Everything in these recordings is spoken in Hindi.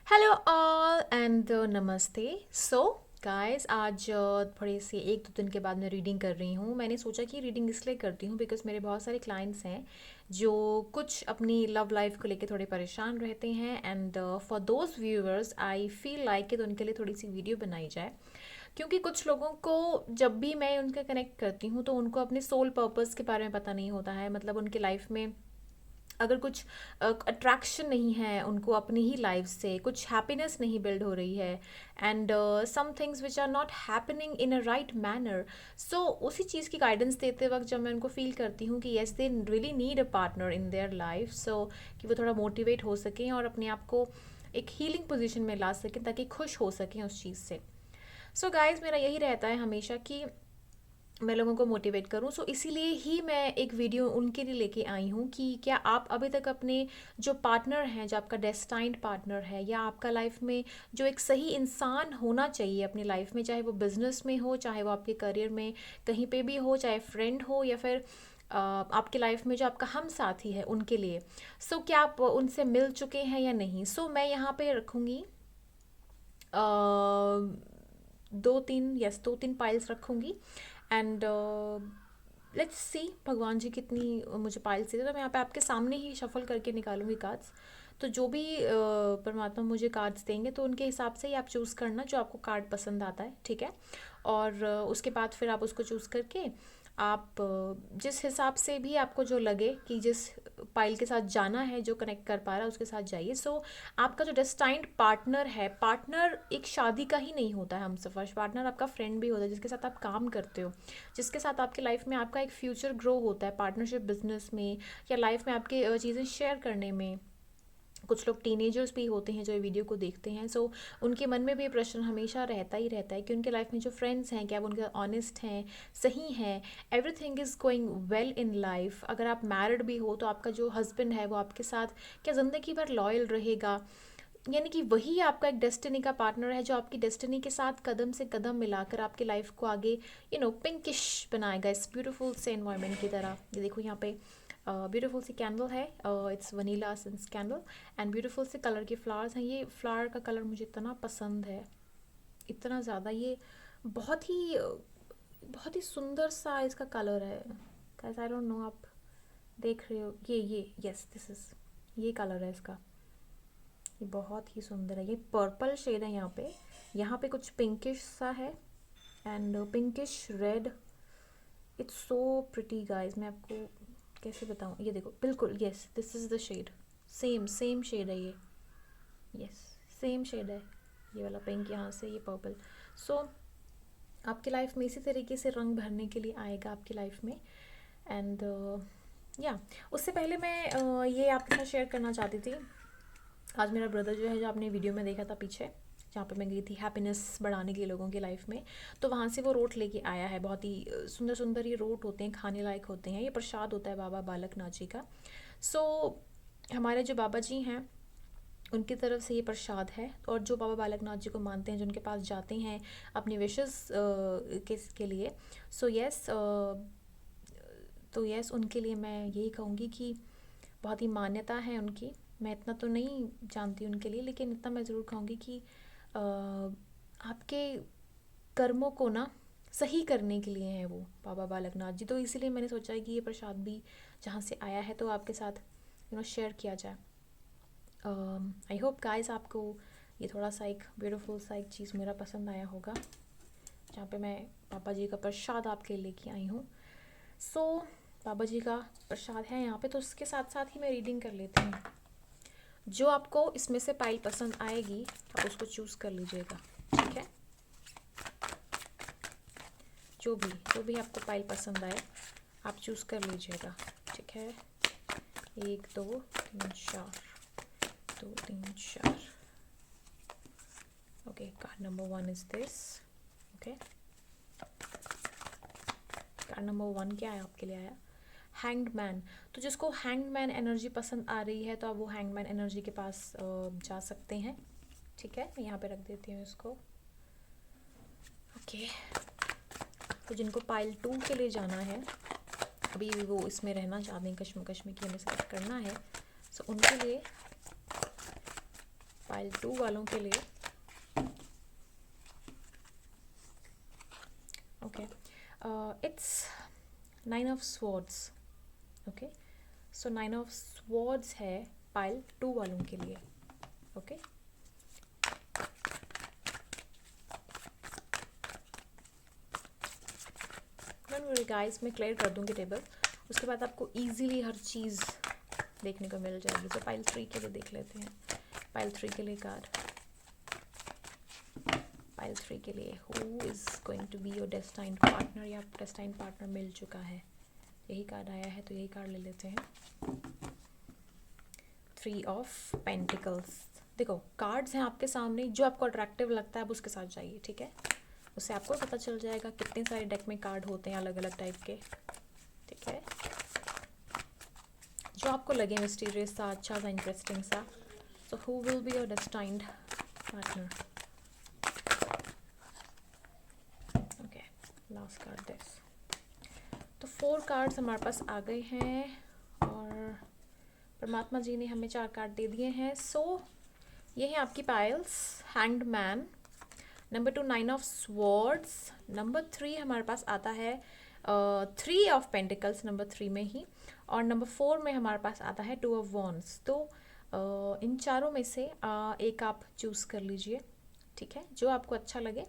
हेलो ऑल एंड नमस्ते। सो गाइस, आज थोड़े से एक दो दिन के बाद मैं रीडिंग कर रही हूँ। मैंने सोचा कि रीडिंग इसलिए करती हूँ बिकॉज मेरे बहुत सारे क्लाइंट्स हैं जो कुछ अपनी लव लाइफ को लेके थोड़े परेशान रहते हैं। And for those viewers I feel like कि तो उनके लिए थोड़ी सी वीडियो बनाई जाए, क्योंकि कुछ लोगों को जब भी मैं उनके कनेक्ट करती हूँ तो उनको अपने सोल पर्पस के बारे में पता नहीं होता है। मतलब उनकी लाइफ में अगर कुछ अट्रैक्शन नहीं है उनको अपनी ही लाइफ से, कुछ हैप्पीनेस नहीं बिल्ड हो रही है, and some things which are not happening in a right manner. So उसी चीज़ की गाइडेंस देते वक्त जब मैं उनको फील करती हूँ कि yes they really need a partner in their life, so कि वो थोड़ा मोटिवेट हो सकें और अपने आप को एक हीलिंग पोजिशन में ला सकें ताकि खुश हो सकें उस चीज़ से। सो गाइज, मेरा यही रहता है हमेशा कि मैं लोगों को मोटिवेट करूं। सो इसीलिए ही मैं एक वीडियो उनके लिए लेके आई हूं कि क्या आप अभी तक अपने जो पार्टनर हैं, जो आपका डेस्टाइंड पार्टनर है या आपका लाइफ में जो एक सही इंसान होना चाहिए अपनी लाइफ में, चाहे वो बिजनेस में हो, चाहे वो आपके करियर में कहीं पे भी हो, चाहे फ्रेंड हो या फिर आपकी लाइफ में जो आपका हम साथी है उनके लिए, सो क्या आप उनसे मिल चुके हैं या नहीं। सो मैं यहाँ पे रखूँगी दो तीन पाइल्स रखूँगी। एंड लेट्स सी भगवान जी कितनी मुझे पाइल्स देते, तो मैं यहाँ पे आपके सामने ही शफल करके निकालूंगी कार्ड्स। तो जो भी परमात्मा मुझे कार्ड्स देंगे तो उनके हिसाब से ही आप चूज़ करना जो आपको कार्ड पसंद आता है, ठीक है। और उसके बाद फिर आप उसको चूज़ करके आप जिस हिसाब से भी आपको जो लगे कि जिस पाइल के साथ जाना है, जो कनेक्ट कर पा रहा है उसके साथ जाइए। सो आपका जो डेस्टाइंड पार्टनर है, पार्टनर एक शादी का ही नहीं होता है हमसफ़र, पार्टनर आपका फ्रेंड भी होता है जिसके साथ आप काम करते हो, जिसके साथ आपकी लाइफ में आपका एक फ्यूचर ग्रो होता है, पार्टनरशिप बिजनेस में या लाइफ में आपके चीज़ें शेयर करने में। कुछ लोग टीनेजर्स भी होते हैं जो ये वीडियो को देखते हैं, सो उनके मन में भी ये प्रश्न हमेशा रहता ही रहता है कि उनके लाइफ में जो फ्रेंड्स हैं क्या वो उनके ऑनेस्ट हैं, सही हैं, everything is going well in life. अगर आप मैरिड भी हो तो आपका जो हस्बैंड है वो आपके साथ क्या ज़िंदगी भर लॉयल रहेगा, यानी कि वही आपका एक डेस्टिनी का पार्टनर है जो आपकी डेस्टिनी के साथ कदम से कदम मिलाकर आपकी लाइफ को आगे पिंकिश बनाएगा इस ब्यूटीफुल से एनवायरनमेंट की तरह। ये देखो यहाँ पे ब्यूटीफुल सी कैंडल है, it's vanilla sense candle, and beautiful से कलर के फ्लावर्स हैं। ये फ्लावर का कलर मुझे इतना पसंद है, इतना ज़्यादा, ये बहुत ही सुंदर सा इसका कलर है। गाइस आई डोंट नो आप देख रहे हो, ये यस दिस इज़, ये कलर है इसका, ये बहुत ही सुंदर है। ये पर्पल शेड है, यहाँ पे कुछ पिंकिश सा है and pinkish red, it's so pretty guys. मैं आपको कैसे बताऊँ, ये देखो बिल्कुल, yes this is the shade, same same shade है ये, यस सेम शेड है, ये वाला पिंक यहाँ से, ये पर्पल। सो आपकी लाइफ में इसी तरीके से रंग भरने के लिए आएगा आपकी लाइफ में। एंड या उससे पहले मैं ये आपके साथ शेयर करना चाहती थी। आज मेरा ब्रदर जो है, जो आपने वीडियो में देखा था पीछे, जहाँ पे मैं गई थी हैप्पीनेस बढ़ाने के लिए लोगों की लाइफ में, तो वहाँ से वो रोट लेके आया है। बहुत ही सुंदर सुंदर ये रोट होते हैं, खाने लायक होते हैं। ये प्रसाद होता है बाबा बालकनाथ जी का। सो हमारे जो बाबा जी हैं उनकी तरफ से ये प्रसाद है, और जो बाबा बालकनाथ जी को मानते हैं, जिनके पास जाते हैं अपनी विशेस के लिए, सो यस तो यस उनके लिए मैं यही कहूँगी कि बहुत ही मान्यता है उनकी। मैं इतना तो नहीं जानती उनके लिए, लेकिन इतना मैं ज़रूर कहूँगी कि आपके कर्मों को ना सही करने के लिए हैं वो बाबा बालकनाथ जी। तो इसीलिए मैंने सोचा है कि ये प्रसाद भी जहाँ से आया है तो आपके साथ शेयर किया जाए। आई होप गाइस आपको ये थोड़ा सा एक ब्यूटीफुल सा एक चीज़ मेरा पसंद आया होगा, जहाँ पे मैं बाबा जी का प्रसाद आपके लिए लेके आई हूँ। सो बाबा जी का प्रसाद है यहाँ पे, तो उसके साथ साथ ही मैं रीडिंग कर लेती हूँ। जो आपको इसमें से पाइल पसंद आएगी आप उसको चूज़ कर लीजिएगा, ठीक है। जो भी आपको पाइल पसंद आए आप चूज़ कर लीजिएगा, ठीक है। 1 2 3 4, 2 3 4। Okay, card number 1 is this. Okay, card number 1 क्या है आपके लिए आया, हैंग्ड मैन। तो जिसको हैंग्ड मैन एनर्जी पसंद आ रही है तो आप वो हैंग्ड मैन एनर्जी के पास जा सकते हैं, ठीक है। मैं यहाँ पे रख देती हूँ इसको। ओके, तो जिनको पाइल 2 के लिए जाना है, अभी भी वो इसमें रहना चाहते हैं कश्मकश में कि हमें सेलेक्ट करना है, सो उनके लिए पाइल 2 वालों के लिए। Okay, it's 9 of swords. Okay, so 9 of swords है पाइल 2 वालों के लिए। ओके, डोंट वरी गाइस, मैं क्लियर कर दूंगी टेबल, उसके बाद आपको इजीली हर चीज़ देखने को मिल जाएगी। तो पाइल 3 के लिए देख लेते हैं। पाइल 3 के लिए कार्ड, पाइल 3 के लिए who is going to be your destined partner, या डेस्टाइन्ड पार्टनर मिल चुका है, यही कार्ड आया है तो यही कार्ड ले लेते हैं। 3 ऑफ पेंटिकल्स। देखो कार्ड्स हैं आपके सामने, जो आपको अट्रैक्टिव लगता है आप उसके साथ जाइए, ठीक है। उससे आपको पता चल जाएगा कितने सारे डेक में कार्ड होते हैं अलग अलग टाइप के, ठीक है। जो आपको लगे मिस्टीरियस सा, अच्छा सा, इंटरेस्टिंग सा। So who will be your destined partner. Okay, last card this. तो 4 कार्ड्स हमारे पास आ गए हैं और परमात्मा जी ने हमें 4 कार्ड दे दिए हैं। सो ये है आपकी piles. Hanged man, number 2 9 of swords, number 3 हमारे पास आता है 3 ऑफ पेंटिकल्स नंबर 3 में ही, और नंबर 4 में हमारे पास आता है 2 ऑफ वॉन्ड्स। तो इन चारों में से एक आप चूज़ कर लीजिए, ठीक है, जो आपको अच्छा लगे।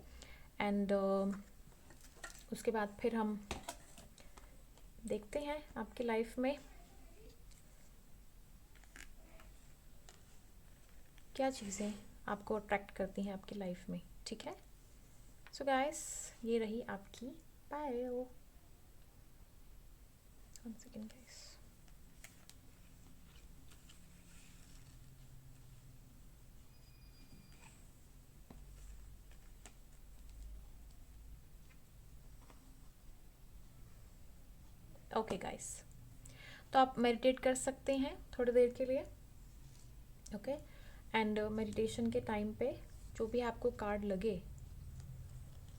एंड उसके बाद फिर हम देखते हैं आपकी लाइफ में क्या चीज़ें आपको अट्रैक्ट करती हैं आपकी लाइफ में, ठीक है। सो गाइस, ये रही आपकी पायल। 1 सेकेंड गाइस। ओके गाइस, तो आप मेडिटेट कर सकते हैं थोड़ी देर के लिए, ओके। एंड मेडिटेशन के टाइम पे जो भी आपको कार्ड लगे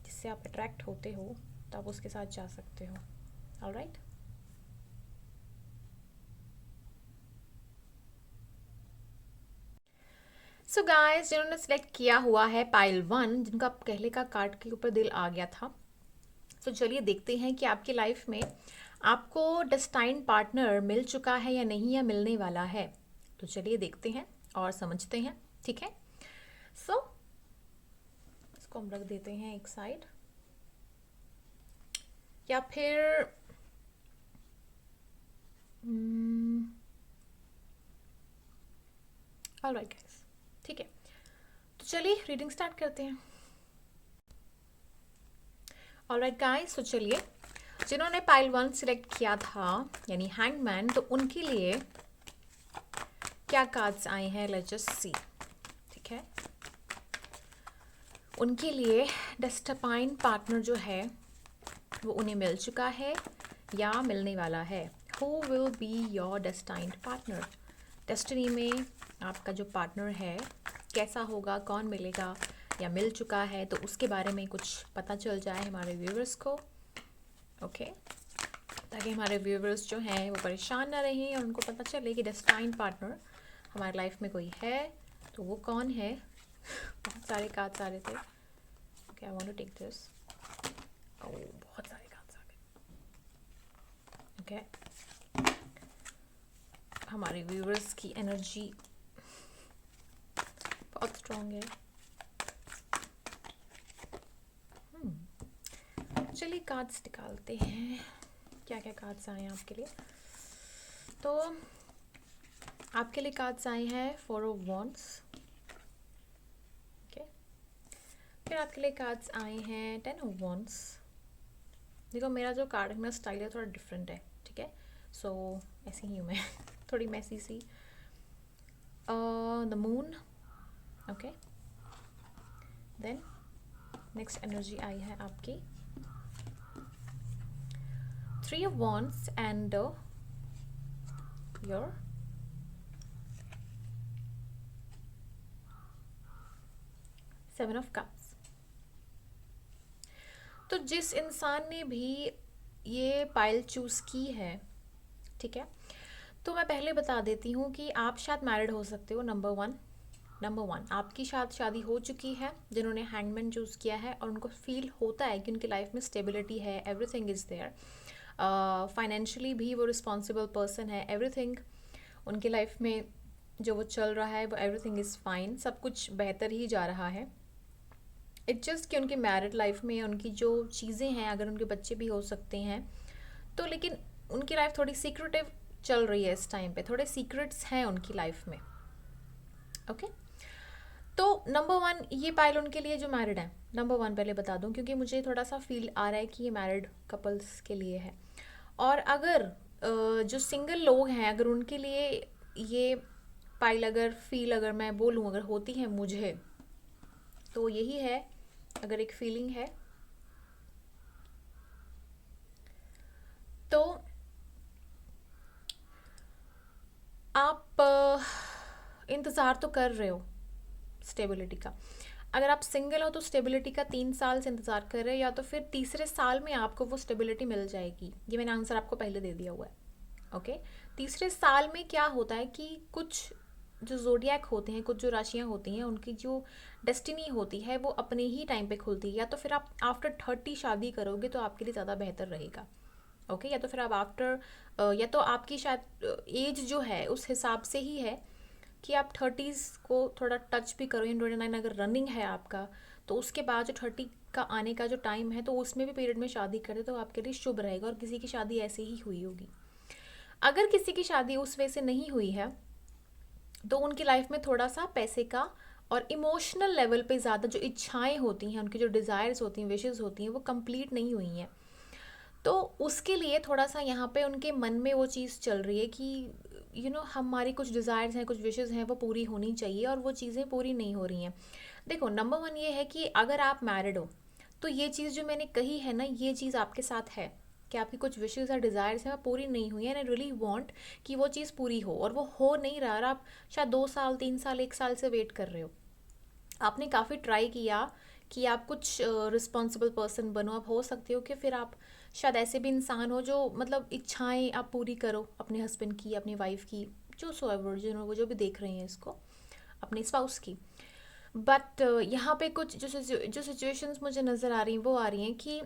जिससे आप अट्रैक्ट होते हो तो आप उसके साथ जा सकते हो। ऑलराइट, सो गाइस, जिन्होंने सेलेक्ट किया हुआ है पाइल 1, जिनका पहले का कार्ड के ऊपर दिल आ गया था, तो चलिए देखते हैं कि आपकी लाइफ में आपको डेस्टाइन्ड पार्टनर मिल चुका है या नहीं, या मिलने वाला है। तो चलिए देखते हैं और समझते हैं, ठीक है। सो इसको हम रख देते हैं एक साइड, या फिर ऑलराइट गाइस, ठीक है। तो चलिए रीडिंग स्टार्ट करते हैं। ऑलराइट गाइस, तो चलिए, जिन्होंने पाइल 1 सिलेक्ट किया था यानी हैंगमैन, तो उनके लिए क्या कार्ड्स आए हैं, लेट्स जस्ट सी, ठीक है। उनके लिए डेस्टाइन्ड पार्टनर जो है वो उन्हें मिल चुका है या मिलने वाला है। Who will be your destined partner. Destiny में आपका जो पार्टनर है कैसा होगा, कौन मिलेगा या मिल चुका है, तो उसके बारे में कुछ पता चल जाए हमारे व्यूवर्स को, ओके, ताकि हमारे व्यूवर्स जो हैं वो परेशान ना रहें और उनको पता चले कि डेस्टाइन्ड पार्टनर हमारी लाइफ में कोई है तो वो कौन है। बहुत सारे कार्ड्स आ रहे थे। Okay, I want to take this. Oh, बहुत सारे कार्ड्स आ गए। ओके, हमारे व्यूवर्स की एनर्जी बहुत स्ट्रॉन्ग है। चलिए कार्ड्स निकालते हैं, क्या क्या कार्ड्स आए हैं आपके लिए। तो आपके लिए कार्ड्स आए हैं 4 ऑफ वॉन्ड्स, ओके। फिर आपके लिए कार्ड्स आए हैं 10 ऑफ वॉन्ड्स। देखो मेरा जो कार्ड है, मेरा स्टाइल है थोड़ा डिफरेंट है, ठीक है। सो ऐसी ही हूँ मैं थोड़ी मैसी सी। The moon, okay. Then next energy आई है आपकी 3 of wands and your 7 of cups। तो जिस इंसान ने भी ये पाइल चूज़ की है, ठीक है, तो मैं पहले बता देती हूँ कि आप शायद मैरिड हो सकते हो, नंबर 1, नंबर वन, आपकी शादी हो चुकी है जिन्होंने हैंगमैन चूज़ किया है और उनको फील होता है कि उनकी लाइफ में स्टेबिलिटी है, एवरीथिंग इज़ देयर, फाइनेंशियली भी वो रिस्पॉन्सिबल पर्सन है, एवरीथिंग उनकी लाइफ में जो वो चल रहा है वो एवरीथिंग इज़ फाइन, सब कुछ बेहतर ही जा रहा है। इट्स जस्ट कि उनकी मैरिड लाइफ में उनकी जो चीज़ें हैं, अगर उनके बच्चे भी हो सकते हैं तो, लेकिन उनकी लाइफ थोड़ी सीक्रेटिव चल रही है इस टाइम पे, थोड़े सीक्रेट्स हैं उनकी लाइफ में। ओके, तो नंबर वन ये पाइल उनके लिए जो मैरिड है, नंबर वन पहले बता दूं क्योंकि मुझे थोड़ा सा फील आ रहा है कि ये मैरिड कपल्स के लिए है। और अगर जो सिंगल लोग हैं, अगर उनके लिए ये पाइल अगर फील, अगर मैं बोलूँ अगर होती है मुझे, तो यही है, अगर एक फीलिंग है तो आप इंतज़ार तो कर रहे हो स्टेबिलिटी का। अगर आप सिंगल हो तो स्टेबिलिटी का 3 साल से इंतज़ार कर रहे हो, या तो फिर तीसरे साल में आपको वो स्टेबिलिटी मिल जाएगी। ये मैंने आंसर आपको पहले दे दिया हुआ है। ओके, तीसरे साल में क्या होता है कि कुछ जो ज़ोडिएक होते हैं, कुछ जो राशियाँ होती हैं, उनकी जो डेस्टिनी होती है वो अपने ही टाइम पे खुलती है। या तो फिर आप आफ्टर 30 शादी करोगे तो आपके लिए ज़्यादा बेहतर रहेगा। ओके, या तो फिर आप आफ्टर या तो आपकी शायद एज जो है उस हिसाब से ही है कि आप 30s को थोड़ा टच भी करो। इन 29 अगर रनिंग है आपका, तो उसके बाद जो 30 का आने का जो टाइम है तो उसमें भी पीरियड में शादी करें तो आपके लिए शुभ रहेगा। और किसी की शादी ऐसे ही हुई होगी। अगर किसी की शादी उस वे से नहीं हुई है तो उनकी लाइफ में थोड़ा सा पैसे का और इमोशनल लेवल पे ज़्यादा जो इच्छाएं होती हैं, उनकी जो डिज़ायर्स होती हैं, विशेज़ होती हैं, वो कंप्लीट नहीं हुई हैं। तो उसके लिए थोड़ा सा यहाँ पे उनके मन में वो चीज़ चल रही है कि हमारी कुछ डिज़ायर्स हैं, कुछ विशेज़ हैं, वो पूरी होनी चाहिए और वो चीज़ें पूरी नहीं हो रही हैं। देखो, नंबर वन ये है कि अगर आप मैरिड हो तो ये चीज़ जो मैंने कही है ना, ये चीज़ आपके साथ है कि आपकी कुछ विशेज़ या डिज़ायर्स हैं वो पूरी नहीं हुई है, एंड आई रियली वांट कि वो चीज़ पूरी हो, और वो हो नहीं रहा, और आप शायद 2 साल 3 साल 1 साल से वेट कर रहे हो। आपने काफ़ी ट्राई किया कि आप कुछ रिस्पॉन्सिबल पर्सन बनो। आप हो सकते हो कि फिर आप शायद ऐसे भी इंसान हो जो मतलब इच्छाएं आप पूरी करो अपने हस्बैंड की, अपनी वाइफ की, जो सो एवर वो जो भी देख रहे हैं इसको, अपने स्पाउस की। बट यहाँ पे कुछ जो सिचुएशंस मुझे नज़र आ रही हैं वो आ रही हैं कि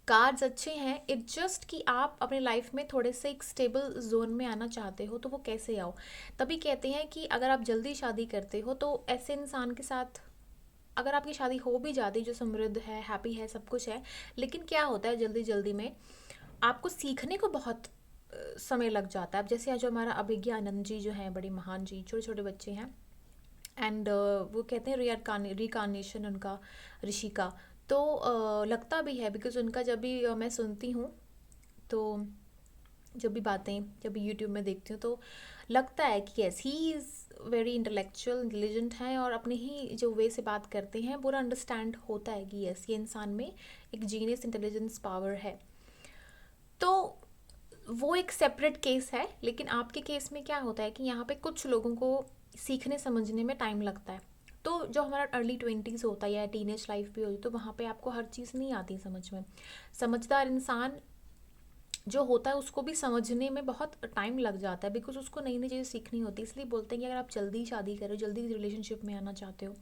कार्ड्स अच्छे हैं, इट जस्ट कि आप अपने लाइफ में थोड़े से एक स्टेबल जोन में आना चाहते हो। तो वो कैसे आओ, तभी कहते हैं कि अगर आप जल्दी शादी करते हो तो ऐसे इंसान के साथ, अगर आपकी शादी हो भी जाती जो समृद्ध है, हैप्पी है, सब कुछ है, लेकिन क्या होता है जल्दी जल्दी में आपको सीखने को बहुत समय लग जाता है। अब जैसे आज हमारा अभिज्ञा आनंद जी जो हैं, बड़े महान जी, छोटे छोटे बच्चे हैं, एंड वो कहते हैं रिकार्नेशन उनका, ऋषि का। तो लगता भी है बिकॉज उनका जब भी मैं सुनती हूँ, तो जब भी बातें, जब भी यूट्यूब में देखती हूँ, तो लगता है कि yes, he is very intellectual, intelligent हैं, और अपने ही जो वे से बात करते हैं पूरा अंडरस्टैंड होता है कि यस, ये इंसान में एक जीनियस इंटेलिजेंस पावर है। तो वो एक सेपरेट केस है। लेकिन आपके केस में क्या होता है कि यहाँ पे कुछ लोगों को सीखने समझने में टाइम लगता है। तो जो हमारा अर्ली 20s होता है या टीनेज लाइफ भी होती है, तो वहाँ पे आपको हर चीज़ नहीं आती समझ में। समझदार इंसान जो होता है उसको भी समझने में बहुत टाइम लग जाता है, बिकॉज उसको नई नई चीज़ें सीखनी होती है। इसलिए बोलते हैं कि अगर आप जल्दी शादी करो, जल्दी रिलेशनशिप में आना चाहते हो,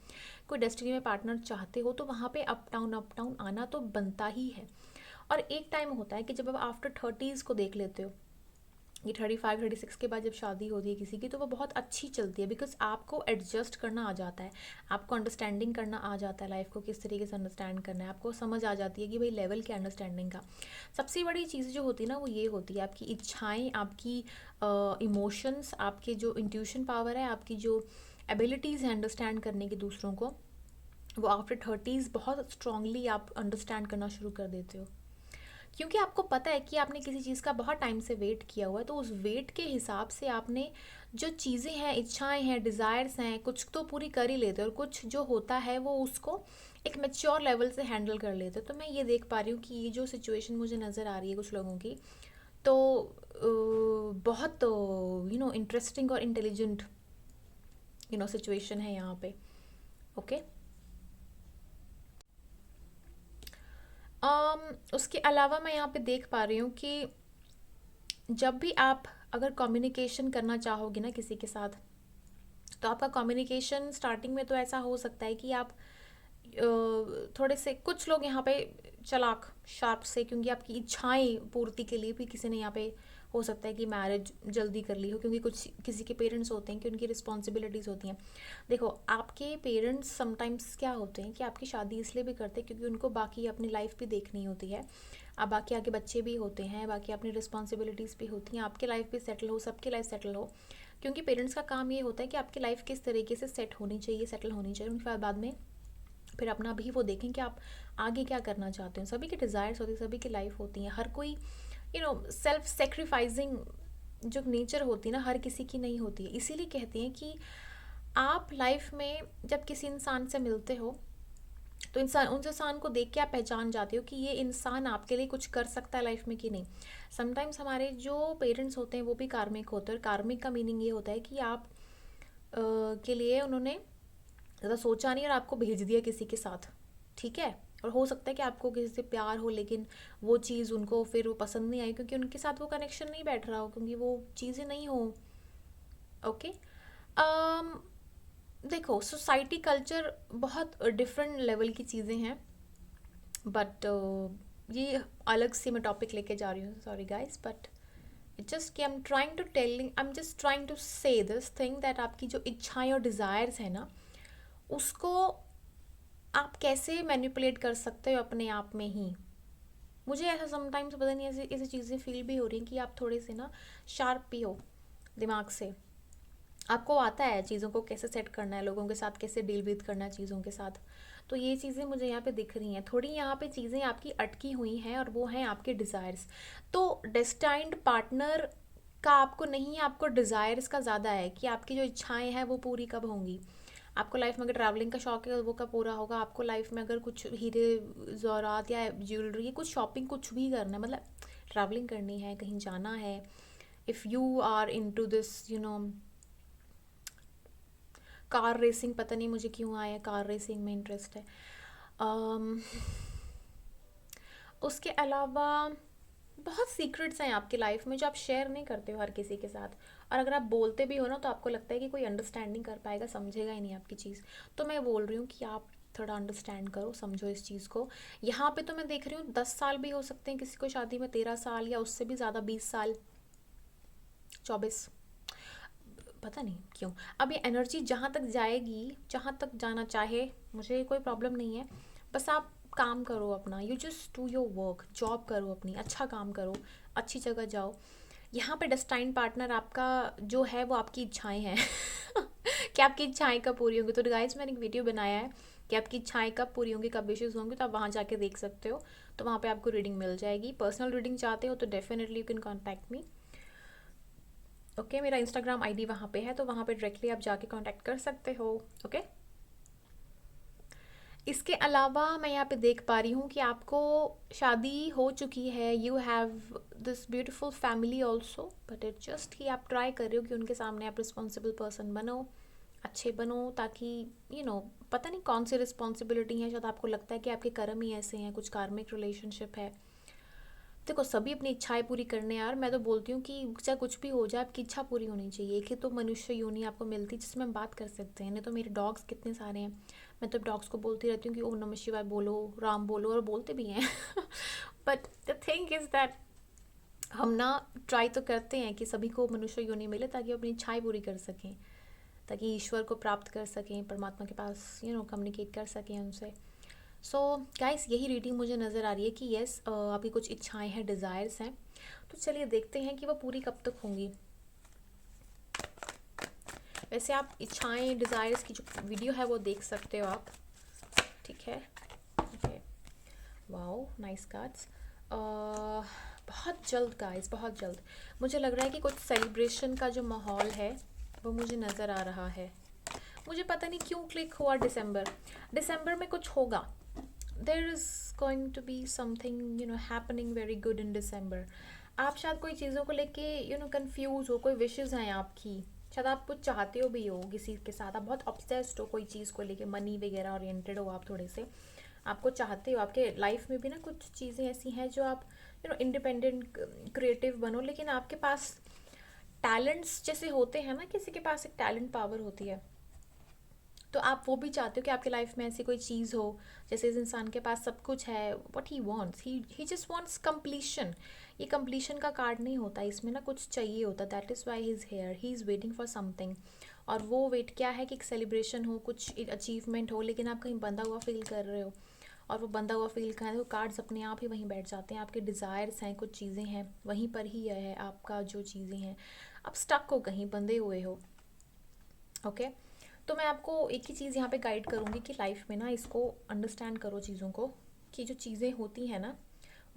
कोई डेस्टिनी में पार्टनर चाहते हो, तो वहाँ पे अप डाउन आना तो बनता ही है। और एक टाइम होता है कि जब आप आफ्टर 30s को देख लेते हो, ये 35 36 के बाद जब शादी होती है किसी की, तो वो बहुत अच्छी चलती है, बिकॉज आपको एडजस्ट करना आ जाता है, आपको अंडरस्टैंडिंग करना आ जाता है, लाइफ को किस तरीके से अंडरस्टैंड करना है, आपको समझ आ जाती है कि भाई लेवल क्या अंडरस्टैंडिंग का। सबसे बड़ी चीज़ जो होती है ना, वो ये होती है आपकी इच्छाएं, आपकी इमोशंस, आपके जो इंट्यूशन पावर है, आपकी जो एबिलिटीज़ हैं अंडरस्टैंड करने की दूसरों को, वो आफ्टर 30s बहुत स्ट्रांगली आप अंडरस्टैंड करना शुरू कर देते हो। क्योंकि आपको पता है कि आपने किसी चीज़ का बहुत टाइम से वेट किया हुआ है, तो उस वेट के हिसाब से आपने जो चीज़ें हैं, इच्छाएं हैं, डिज़ायर्स हैं, कुछ तो पूरी कर ही लेते हो, और कुछ जो होता है वो उसको एक मेच्योर लेवल से हैंडल कर लेते हो। तो मैं ये देख पा रही हूँ कि ये जो सिचुएशन मुझे नज़र आ रही है कुछ लोगों की, तो बहुत इंटरेस्टिंग और इंटेलिजेंट सिचुएशन है यहाँ पे। ओके, उसके अलावा मैं यहाँ पे देख पा रही हूँ कि जब भी आप अगर कम्युनिकेशन करना चाहोगे ना किसी के साथ, तो आपका कम्युनिकेशन स्टार्टिंग में तो ऐसा हो सकता है कि आप थोड़े से, कुछ लोग यहाँ पे चालाक शार्प से, क्योंकि आपकी इच्छाएं पूर्ति के लिए भी किसी ने यहाँ पे हो सकता है कि मैरिज जल्दी कर ली हो, क्योंकि कुछ किसी के पेरेंट्स होते हैं कि उनकी रिस्पॉन्सिबिलिटीज़ होती हैं। देखो, आपके पेरेंट्स समटाइम्स क्या होते हैं कि आपकी शादी इसलिए भी करते हैं क्योंकि उनको बाकी अपनी लाइफ भी देखनी होती है। अब बाकी आगे बच्चे भी होते हैं, बाकी अपनी रिस्पॉन्सिबिलिटीज़ भी होती हैं, आपकी लाइफ भी सेटल हो, सबकी लाइफ सेटल हो। क्योंकि पेरेंट्स का काम ये होता है कि आपकी लाइफ किस तरीके से सेट होनी चाहिए, सेटल होनी चाहिए, उनके बाद में फिर अपना भी वो देखें कि आप आगे क्या करना चाहते हो। सभी की डिज़ायर्स होती हैं, सभी की लाइफ होती है, हर कोई सेल्फ सेक्रीफाइसिंग जो नेचर होती है ना, हर किसी की नहीं होती है। इसीलिए कहते हैं कि आप लाइफ में जब किसी इंसान से मिलते हो तो इंसान, उस इंसान को देख के आप पहचान जाते हो कि ये इंसान आपके लिए कुछ कर सकता है लाइफ में कि नहीं। समटाइम्स हमारे जो पेरेंट्स होते हैं वो भी कार्मिक होते हैं, और कार्मिक का मीनिंग ये होता है कि आप के लिए उन्होंने ज़्यादा सोचा नहीं और आपको भेज दिया किसी के साथ, ठीक है। और हो सकता है कि आपको किसी से प्यार हो, लेकिन वो चीज़ उनको फिर वो पसंद नहीं आई, क्योंकि उनके साथ वो कनेक्शन नहीं बैठ रहा हो, क्योंकि वो चीज़ें नहीं हो। ओके। अम देखो, सोसाइटी कल्चर बहुत डिफरेंट लेवल की चीज़ें हैं, बट ये अलग से मैं टॉपिक लेके जा रही हूँ, सॉरी गाइस, बट जस्ट कि I am just trying to say this thing that आपकी जो इच्छाएं और डिज़ायर्स है ना, उसको आप कैसे मैनिपुलेट कर सकते हो अपने आप में ही। मुझे ऐसा समटाइम्स पता नहीं, ऐसी ऐसी चीज़ें फील भी हो रही हैं कि आप थोड़े से ना शार्प भी हो दिमाग से, आपको आता है चीज़ों को कैसे सेट करना है, लोगों के साथ कैसे डील विद करना है चीज़ों के साथ। तो ये चीज़ें मुझे यहाँ पे दिख रही हैं, थोड़ी यहाँ पे चीज़ें आपकी अटकी हुई हैं, और वो हैं आपके डिज़ायर्स। तो डेस्टाइन्ड पार्टनर का आपको नहीं है, आपको डिज़ायर्स का ज़्यादा है कि आपकी जो इच्छाएं हैं वो पूरी कब होंगी। आपको लाइफ में अगर ट्रैवलिंग का शौक है वो कब पूरा होगा। आपको लाइफ में अगर कुछ हीरे ज़ेवरात या ज्वेलरी, कुछ शॉपिंग, कुछ भी करना है, मतलब ट्रैवलिंग करनी है, कहीं जाना है, if you are into this car racing, पता नहीं मुझे क्यों आया कार रेसिंग में इंटरेस्ट है। अम, उसके अलावा बहुत सीक्रेट्स हैं आपकी लाइफ में जो आप शेयर नहीं करते हो हर किसी के साथ, और अगर आप बोलते भी हो ना तो आपको लगता है कि कोई अंडरस्टैंडिंग कर पाएगा, समझेगा ही नहीं आपकी चीज़। तो मैं बोल रही हूँ कि आप थोड़ा अंडरस्टैंड करो, समझो इस चीज़ को। यहाँ पे तो मैं देख रही हूँ 10 साल भी हो सकते हैं किसी को शादी में, 13 साल या उससे भी ज़्यादा, 20 साल, 24, पता नहीं क्यों। अब ये एनर्जी जहाँ तक जाएगी, जहाँ तक जाना चाहे, मुझे कोई प्रॉब्लम नहीं है। बस आप काम करो अपना, you just do your work, job करो अपनी, अच्छा काम करो, अच्छी जगह जाओ। यहाँ पे डेस्टाइन पार्टनर आपका जो है वो आपकी इच्छाएं हैं कि आपकी इच्छाएं कब पूरी होंगी। तो गाइस, मैंने एक वीडियो बनाया है कि आपकी इच्छाएं कब पूरी होंगी, कब विशेष होंगी, तो आप वहाँ जाके देख सकते हो। तो वहाँ पे आपको रीडिंग मिल जाएगी। पर्सनल रीडिंग चाहते हो तो definitely you can contact me. Okay, मेरा इंस्टाग्राम आईडी वहाँ पे है, तो वहाँ पे डायरेक्टली आप जाके कांटेक्ट कर सकते हो। ओके। इसके अलावा मैं यहाँ पे देख पा रही हूँ कि आपको शादी हो चुकी है, you have this beautiful family also, but it just कि आप ट्राई कर रहे हो कि उनके सामने आप रिस्पॉन्सिबल पर्सन बनो, अच्छे बनो, ताकि पता नहीं कौन सी रिस्पॉन्सिबिलिटी है, शायद आपको लगता है कि आपके कर्म ही ऐसे हैं, कुछ कार्मिक रिलेशनशिप है। देखो, सभी अपनी इच्छाएं पूरी करने यार, मैं तो बोलती हूँ कि चाहे कुछ भी हो जाए आपकी इच्छा पूरी होनी चाहिए। एक ही तो मनुष्य योनि आपको मिलती है जिसमें हम बात कर सकते हैं, नहीं तो मेरे डॉग्स कितने सारे हैं। मैं तो डॉग्स को बोलती रहती हूँ कि ओम नमः शिवाय बोलो, राम बोलो, और बोलते भी हैं but the thing is that हम ना ट्राई तो करते हैं कि सभी को मनुष्य योनि मिले, ताकि अपनी इच्छाएं पूरी कर सकें, ताकि ईश्वर को प्राप्त कर सकें, परमात्मा के पास कम्युनिकेट कर सकें उनसे। सो गाइस, यही रीडिंग मुझे नज़र आ रही है कि येस, आपकी कुछ इच्छाएं हैं, डिज़ायर्स हैं। तो चलिए देखते हैं कि वो पूरी कब तक होंगी। वैसे आप इच्छाएं, डिज़ायर्स की जो वीडियो है वो देख सकते हो आप, ठीक है। Okay, wow, nice cards. बहुत जल्द गाइस, बहुत जल्द मुझे लग रहा है कि कुछ सेलिब्रेशन का जो माहौल है वो मुझे नज़र आ रहा है। मुझे पता नहीं क्यों क्लिक हुआ दिसंबर, दिसंबर में कुछ होगा। There is going to be something happening very good in December. आप शायद कोई चीज़ों को लेके कंफ्यूज हो, कोई विशेज़ हैं आपकी, शायद आप कुछ चाहते हो भी हो किसी के साथ, आप बहुत ऑब्सेस्ड हो कोई चीज़ को लेके, मनी वगैरह ओरिएंटेड हो आप थोड़े से, आपको चाहते हो आपके लाइफ में भी ना कुछ चीज़ें ऐसी हैं जो आप इंडिपेंडेंट क्रिएटिव बनो, लेकिन आपके पास टैलेंट्स जैसे होते हैं ना, किसी के पास एक टैलेंट पावर होती है, तो आप वो भी चाहते हो कि आपके लाइफ में ऐसी कोई चीज़ हो, जैसे इस इंसान के पास सब कुछ है, what he wants, he just wants completion. ये कंप्लीशन का कार्ड नहीं होता, इसमें ना कुछ चाहिए होता, that is why he is here, he is waiting for something. और वो वेट क्या है कि एक सेलिब्रेशन हो, कुछ अचीवमेंट हो, लेकिन आप कहीं बंधा हुआ फील कर रहे हो। और वो बंधा हुआ फील का है तो कार्ड्स अपने आप ही वहीं बैठ जाते हैं, आपके डिज़ायर्स हैं, कुछ चीज़ें हैं, वहीं पर ही यह है आपका जो चीज़ें हैं, आप स्टक हो, कहीं बंधे हुए हो। ओके, तो मैं आपको एक ही चीज़ यहाँ पे गाइड करूँगी कि लाइफ में ना इसको अंडरस्टैंड करो चीज़ों को, कि जो चीज़ें होती हैं ना,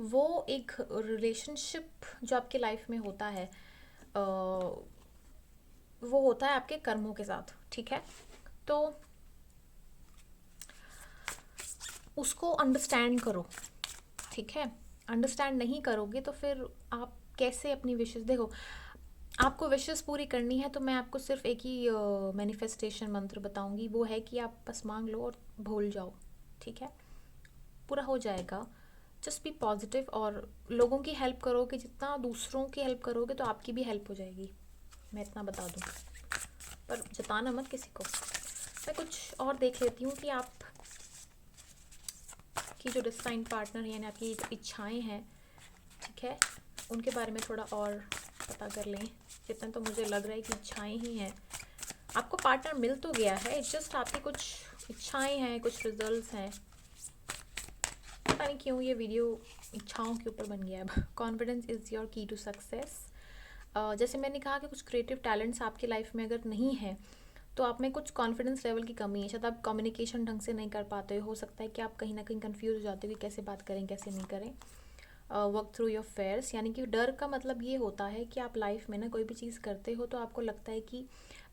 वो एक रिलेशनशिप जो आपके लाइफ में होता है, वो होता है आपके कर्मों के साथ, ठीक है। तो उसको अंडरस्टैंड करो, ठीक है। अंडरस्टैंड नहीं करोगे तो फिर आप कैसे अपनी विशेस, देखो आपको विशेस पूरी करनी है तो मैं आपको सिर्फ एक ही मैनिफेस्टेशन मंत्र बताऊंगी, वो है कि आप बस मांग लो और भूल जाओ, ठीक है, पूरा हो जाएगा। जस्ट बी पॉजिटिव और लोगों की हेल्प करोगे, जितना दूसरों की हेल्प करोगे तो आपकी भी हेल्प हो जाएगी, मैं इतना बता दूँ। पर जताना मत किसी को। मैं कुछ और देख लेती हूँ कि आप की जो डिस्टाइन पार्टनर है, यानी आपकी इच्छाएं हैं, ठीक है, उनके बारे में थोड़ा और पता कर लें। जितना तो मुझे लग रहा है कि इच्छाएं ही हैं, आपको पार्टनर मिल तो गया है, जस्ट आपकी कुछ इच्छाएं हैं, कुछ रिजल्ट्स हैं। पता नहीं क्यों ये वीडियो इच्छाओं के ऊपर बन गया है। कॉन्फिडेंस इज़ योर की टू सक्सेस। जैसे मैंने कहा कि कुछ क्रिएटिव टैलेंट्स आपकी लाइफ में अगर नहीं है तो आप में कुछ कॉन्फिडेंस लेवल की कमी है, शायद आप कम्युनिकेशन ढंग से नहीं कर पाते हो सकता है कि आप कहीं ना कहीं कंफ्यूज हो जाते हो कि कैसे बात करें कैसे नहीं करें। वर्क थ्रू योर फेयर्स, यानी कि डर का मतलब ये होता है कि आप लाइफ में ना कोई भी चीज़ करते हो तो आपको लगता है कि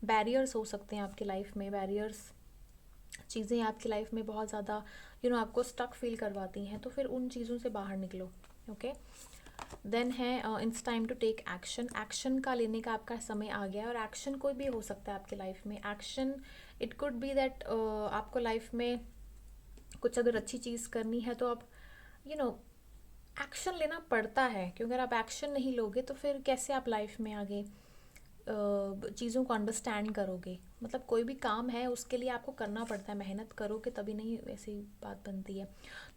बैरियर्स हो सकते हैं आपकी लाइफ में, बैरियर्स चीज़ें आपकी लाइफ में बहुत ज़्यादा आपको स्टक फील करवाती हैं, तो फिर उन चीज़ों से बाहर निकलो। ओके, देन है it's time to take action. Action का लेने का आपका समय आ गया है, और एक्शन कोई भी हो सकता है आपकी लाइफ में। Action it could be that आपको लाइफ में कुछ अगर अच्छी चीज़ करनी है तो आप एक्शन लेना पड़ता है, क्योंकि अगर आप एक्शन नहीं लोगे तो फिर कैसे आप लाइफ में आगे चीज़ों को अंडरस्टैंड करोगे। मतलब कोई भी काम है उसके लिए आपको करना पड़ता है, मेहनत करोगे तभी नहीं वैसी बात बनती है।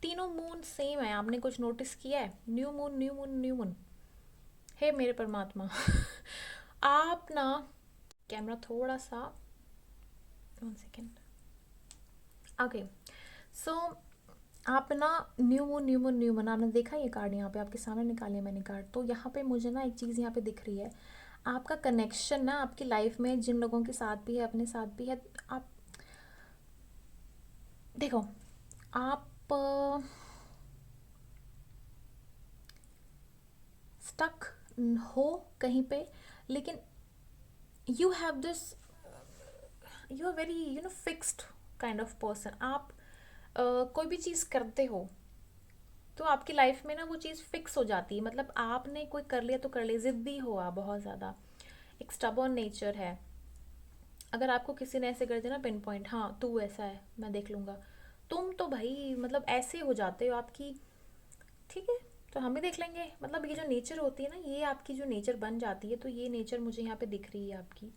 तीनों मून सेम है, आपने कुछ नोटिस किया है? New moon new moon new moon. हे मेरे परमात्मा। आप ना कैमरा थोड़ा सा, 1 सेकेंड। ओके, सो आप ना new moon new moon new moon, आपने देखा ये कार्ड यहाँ पे आपके सामने निकाले मैंने कार्ड, तो यहाँ पे मुझे ना एक चीज़ यहाँ पे दिख रही है, आपका कनेक्शन ना आपकी लाइफ में जिन लोगों के साथ भी है, अपने साथ भी है, आप देखो आप स्टक हो कहीं पे, लेकिन you have this, you are very fixed kind of person. आप कोई भी चीज़ करते हो तो आपकी लाइफ में ना वो चीज़ फिक्स हो जाती है, मतलब आपने कोई कर लिया तो कर लिया, ज़िद्दी हो आप बहुत ज़्यादा, एक स्टबर्न नेचर है। अगर आपको किसी ने ऐसे कर दिया ना पिन पॉइंट, हाँ तू ऐसा है मैं देख लूँगा, तुम तो भाई मतलब ऐसे हो जाते हो आपकी, ठीक है तो हम भी देख लेंगे। मतलब ये जो नेचर होती है ना, ये आपकी जो नेचर बन जाती है, तो ये नेचर मुझे यहाँ पे दिख रही है आपकी,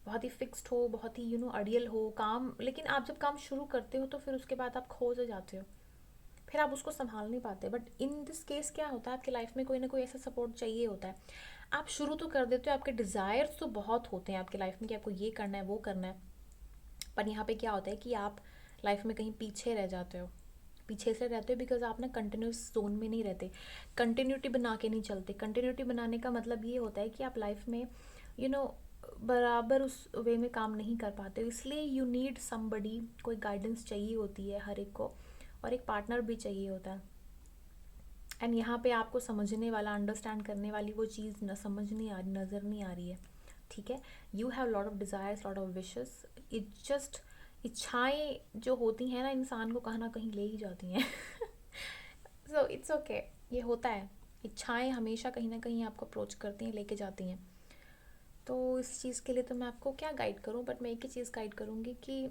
बहुत ही फिक्स्ड हो, बहुत ही अड़ियल हो काम, लेकिन आप जब काम शुरू करते हो तो फिर उसके बाद आप खो से जाते हो, फिर आप उसको संभाल नहीं पाते। बट इन दिस केस क्या होता है, आपकी लाइफ में कोई ना कोई ऐसा सपोर्ट चाहिए होता है। आप शुरू तो कर देते हो, आपके डिज़ायर्स तो बहुत होते हैं आपकी लाइफ में कि आपको ये करना है वो करना है, पर यहाँ पे क्या होता है कि आप लाइफ में कहीं पीछे रह जाते हो, पीछे से रहते हो बिकॉज आप ना कंटिन्यूस जोन में नहीं रहते, कंटिन्यूटी बना के नहीं चलते। कंटिन्यूटी बनाने का मतलब ये होता है कि आप लाइफ में यू नो बराबर उस वे में काम नहीं कर पाते हो, इसलिए यू नीड समबडी, कोई गाइडेंस चाहिए होती है हर एक को, और एक पार्टनर भी चाहिए होता है। एंड यहाँ पे आपको समझने वाला, अंडरस्टैंड करने वाली वो चीज़ न समझ नहीं आ रही, नज़र नहीं आ रही है, ठीक है। You have lot of desires, lot of wishes, it just इच्छाएं जो होती हैं ना इंसान को कहीं ना कहीं ले ही जाती हैं। सो इट्स ओके, ये होता है, इच्छाएं हमेशा कहीं ना कहीं आपको अप्रोच करती हैं, लेके जाती हैं। तो इस चीज़ के लिए तो मैं आपको क्या गाइड करूँ, बट मैं एक ही चीज़ गाइड करूँगी कि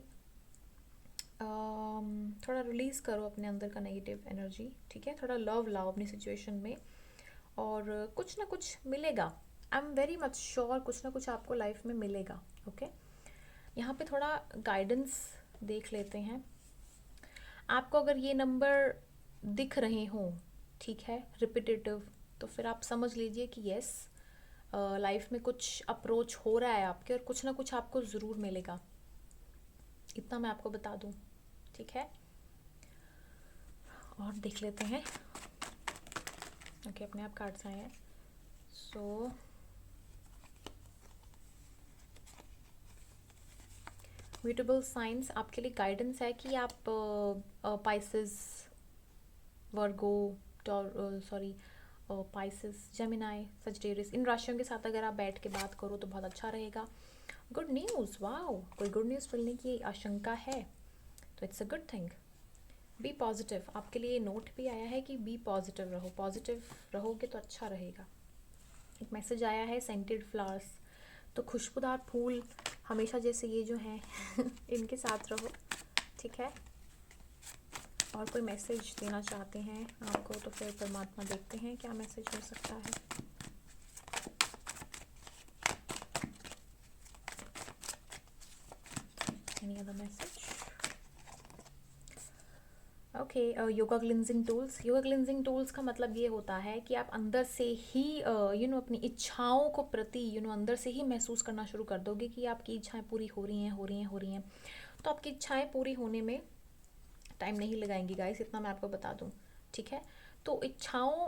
थोड़ा रिलीज़ करो अपने अंदर का नेगेटिव एनर्जी, ठीक है, थोड़ा लव लाओ अपनी सिचुएशन में, और कुछ ना कुछ मिलेगा। I am very much sure कुछ ना कुछ आपको लाइफ में मिलेगा। ओके, यहाँ पे थोड़ा गाइडेंस देख लेते हैं। आपको अगर ये नंबर दिख रहे हों, ठीक है, रिपीटेटिव, तो फिर आप समझ लीजिए कि यस, लाइफ में कुछ अप्रोच हो रहा है आपके और कुछ ना कुछ आपको ज़रूर मिलेगा। इतना मैं आपको बता दूं, ठीक है। और देख लेते हैं। ओके, अपने आप कार्ड्स आए हैं। सो म्यूटेबल साइंस आपके लिए गाइडेंस है कि आप पाइसेस, वर्गो, सॉरी, पाइसेस, जेमिनाई, सजिटेरियस, इन राशियों के साथ अगर आप बैठ के बात करो तो बहुत अच्छा रहेगा। गुड न्यूज़, वाओ, कोई गुड न्यूज़ मिलने की आशंका है तो it's a good thing. Be positive, आपके लिए नोट भी आया है कि बी पॉजिटिव रहो, पॉजिटिव रहोगे तो अच्छा रहेगा। एक मैसेज आया है सेंटेड फ्लावर्स, तो खुशबूदार फूल हमेशा जैसे ये जो हैं इनके साथ रहो, ठीक है। और कोई मैसेज देना चाहते हैं आपको तो फिर परमात्मा देखते हैं क्या मैसेज हो सकता है। Any other message? Okay, yoga cleansing tools. Yoga cleansing tools का मतलब ये होता है कि आप अंदर से ही अपनी इच्छाओं को प्रति अंदर से ही महसूस करना शुरू कर दोगे कि आपकी इच्छाएं पूरी हो रही हैं, हो रही हैं, हो रही हैं। तो आपकी इच्छाएं पूरी होने में टाइम नहीं लगाएंगी गाइस, इतना मैं आपको बता दूं, ठीक है। तो इच्छाओं